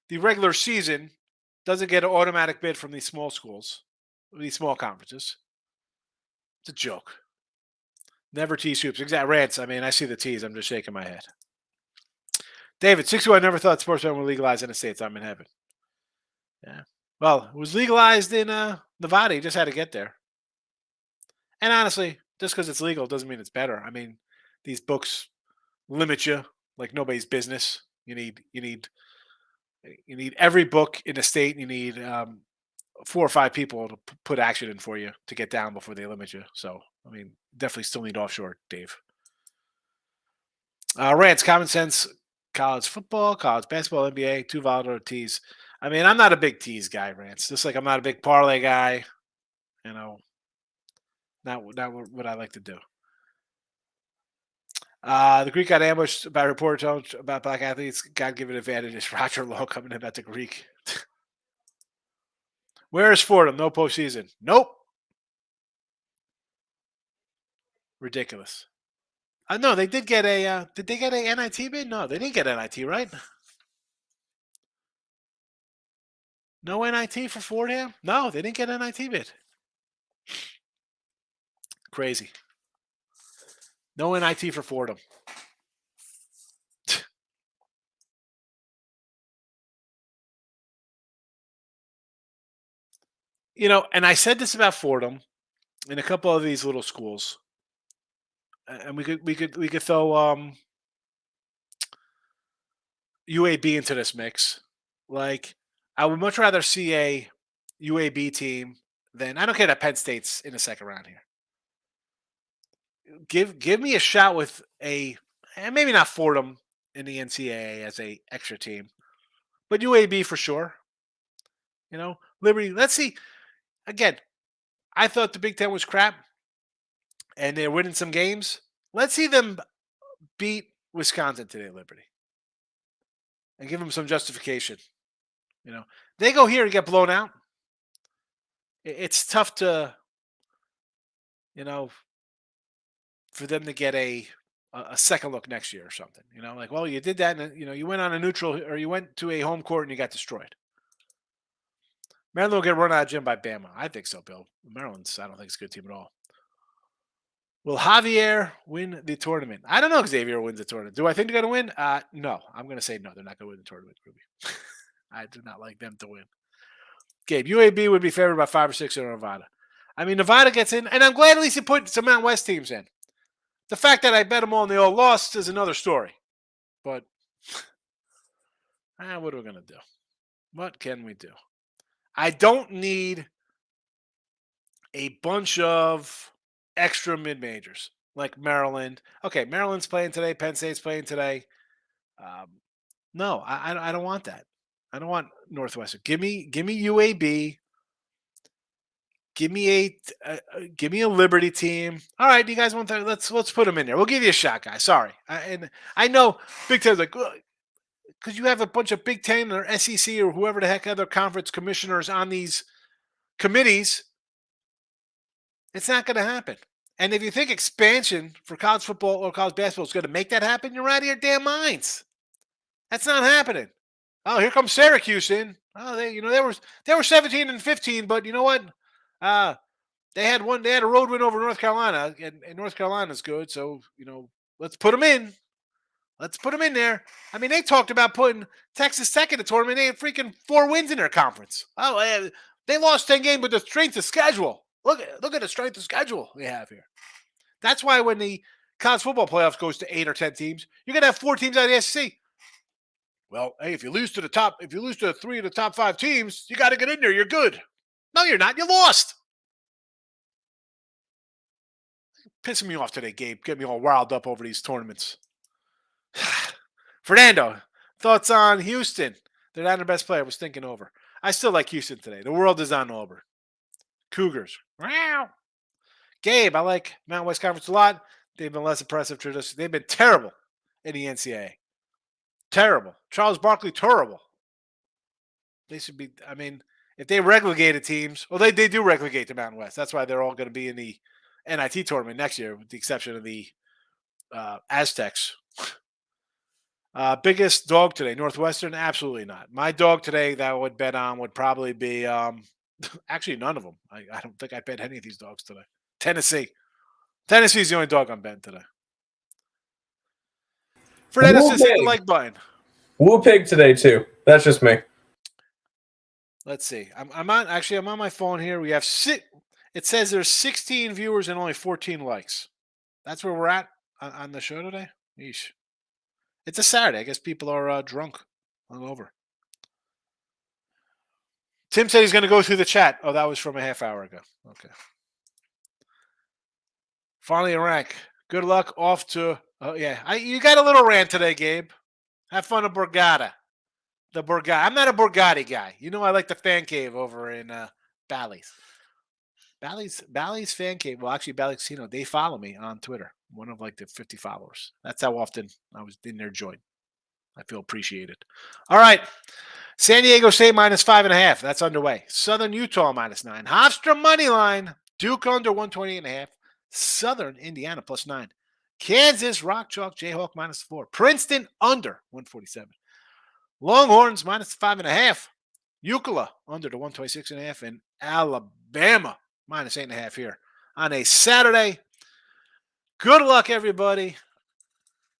the regular season doesn't get an automatic bid from these small schools, these small conferences. It's a joke. Never tease hoops. Exact rants. I mean, I see the tease. I'm just shaking my head. David, 62. I never thought sports betting were legalized in the States. I'm in heaven. Yeah. Well, it was legalized in Nevada. You just had to get there. And honestly, just because it's legal doesn't mean it's better. I mean, these books limit you like nobody's business. You need every book in the state. You need 4 or 5 people to put action in for you to get down before they limit you. So, I mean, definitely still need offshore, Dave. Rants, common sense, college football, college basketball, NBA, too volatile to tease. I mean, I'm not a big tease guy, Rants. Just like I'm not a big parlay guy. You know, not what I like to do. The Greek got ambushed by reporters about black athletes. God-given advantage is Roger Lowe coming in about the Greek. Where is Fordham? No postseason. Nope. Ridiculous. No, they did get a. Did they get a NIT bid? No, they didn't get NIT, right? No NIT for Fordham? No, they didn't get NIT bid. Crazy. No NIT for Fordham. You know, and I said this about Fordham in a couple of these little schools, and we could throw UAB into this mix. Like, I would much rather see a UAB team than I don't care that Penn State's in the second round here. Give me a shot with and maybe not Fordham in the NCAA as a extra team, but UAB for sure. You know, Liberty. Let's see. Again, I thought the Big Ten was crap, and they're winning some games. Let's see them beat Wisconsin today, Liberty, and give them some justification. You know, they go here and get blown out. It's tough to, you know, for them to get a second look next year or something. You know, like, well, you did that, and you went on a neutral or you went to a home court and you got destroyed. Maryland will get run out of gym by Bama. I think so, Bill. Maryland's, I don't think it's a good team at all. Will Javier win the tournament? I don't know if Xavier wins the tournament. Do I think they're going to win? No. I'm going to say no. They're not going to win the tournament, Ruby. I do not like them to win. Gabe, UAB would be favored by 5 or 6 in Nevada. I mean, Nevada gets in, and I'm glad at least you put some Mountain West teams in. The fact that I bet them all and they all lost is another story. But what are we going to do? What can we do? I don't need a bunch of extra mid-majors like Maryland. Okay, Maryland's playing today. Penn State's playing today. No, I don't want that. I don't want Northwestern. Give me UAB. Give me a Liberty team. All right, you guys want that? Let's put them in there. We'll give you a shot, guys. Sorry, and I know Big Ten's like because you have a bunch of Big Ten or SEC or whoever the heck other conference commissioners on these committees. It's not going to happen. And if you think expansion for college football or college basketball is going to make that happen, you're out of your damn minds. That's not happening. Oh, here comes Syracuse in. Oh, they were 17 and 15, but you know what? They had a road win over North Carolina, and North Carolina's good. So let's put them in. Let's put them in there. I mean, they talked about putting Texas Tech in the tournament. They had freaking 4 wins in their conference. Oh, they lost 10 games with the strength of schedule. Look at the strength of schedule we have here. That's why when the college football playoffs goes to 8 or 10 teams, you're gonna have 4 teams out of the SEC. Well, hey, if you lose to 3 of the top 5 teams, you got to get in there. You're good. No, you're not. You lost. Pissing me off today, Gabe. Get me all riled up over these tournaments. Fernando, thoughts on Houston? They're not their best player. I was thinking over. I still like Houston today. The world is on Auburn. Cougars. Wow. Gabe, I like Mountain West Conference a lot. They've been less impressive traditionally. They've been terrible in the NCAA. Terrible. Charles Barkley, terrible. They should be, I mean, if they relegated teams, well, they do relegate the Mountain West. That's why they're all going to be in the NIT tournament next year, with the exception of the Aztecs. Biggest dog today, Northwestern? Absolutely not. My dog today that I would bet on would probably be actually none of them. I don't think I bet any of these dogs today. Tennessee. Tennessee's the only dog I'm betting today. Fernandez just hit the like button. Woo pig today too. That's just me. Let's see. I'm on my phone here. We have it says there's 16 viewers and only 14 likes. That's where we're at on the show today. Yeesh. It's a Saturday. I guess people are drunk, hungover. Tim said he's going to go through the chat. Oh, that was from a half hour ago. Okay. Finally a rank. Good luck off to. Oh yeah, you got a little rant today, Gabe. Have fun at Borgata. The Borgata. I'm not a Borgatti guy. You know I like the fan cave over in Bally's. Bally's fan cave. Well, actually, Bally's Casino. They follow me on Twitter. One of like the 50 followers. That's how often I was in their joint. I feel appreciated. All right. San Diego State -5.5. That's underway. Southern Utah -9. Hofstra money line. Duke under 128.5. Southern Indiana +9. Kansas Rock Chalk Jayhawk -4. Princeton under 147. Longhorns -5.5. Euclid under the 126.5. And Alabama -8.5 here on a Saturday. Good luck, everybody.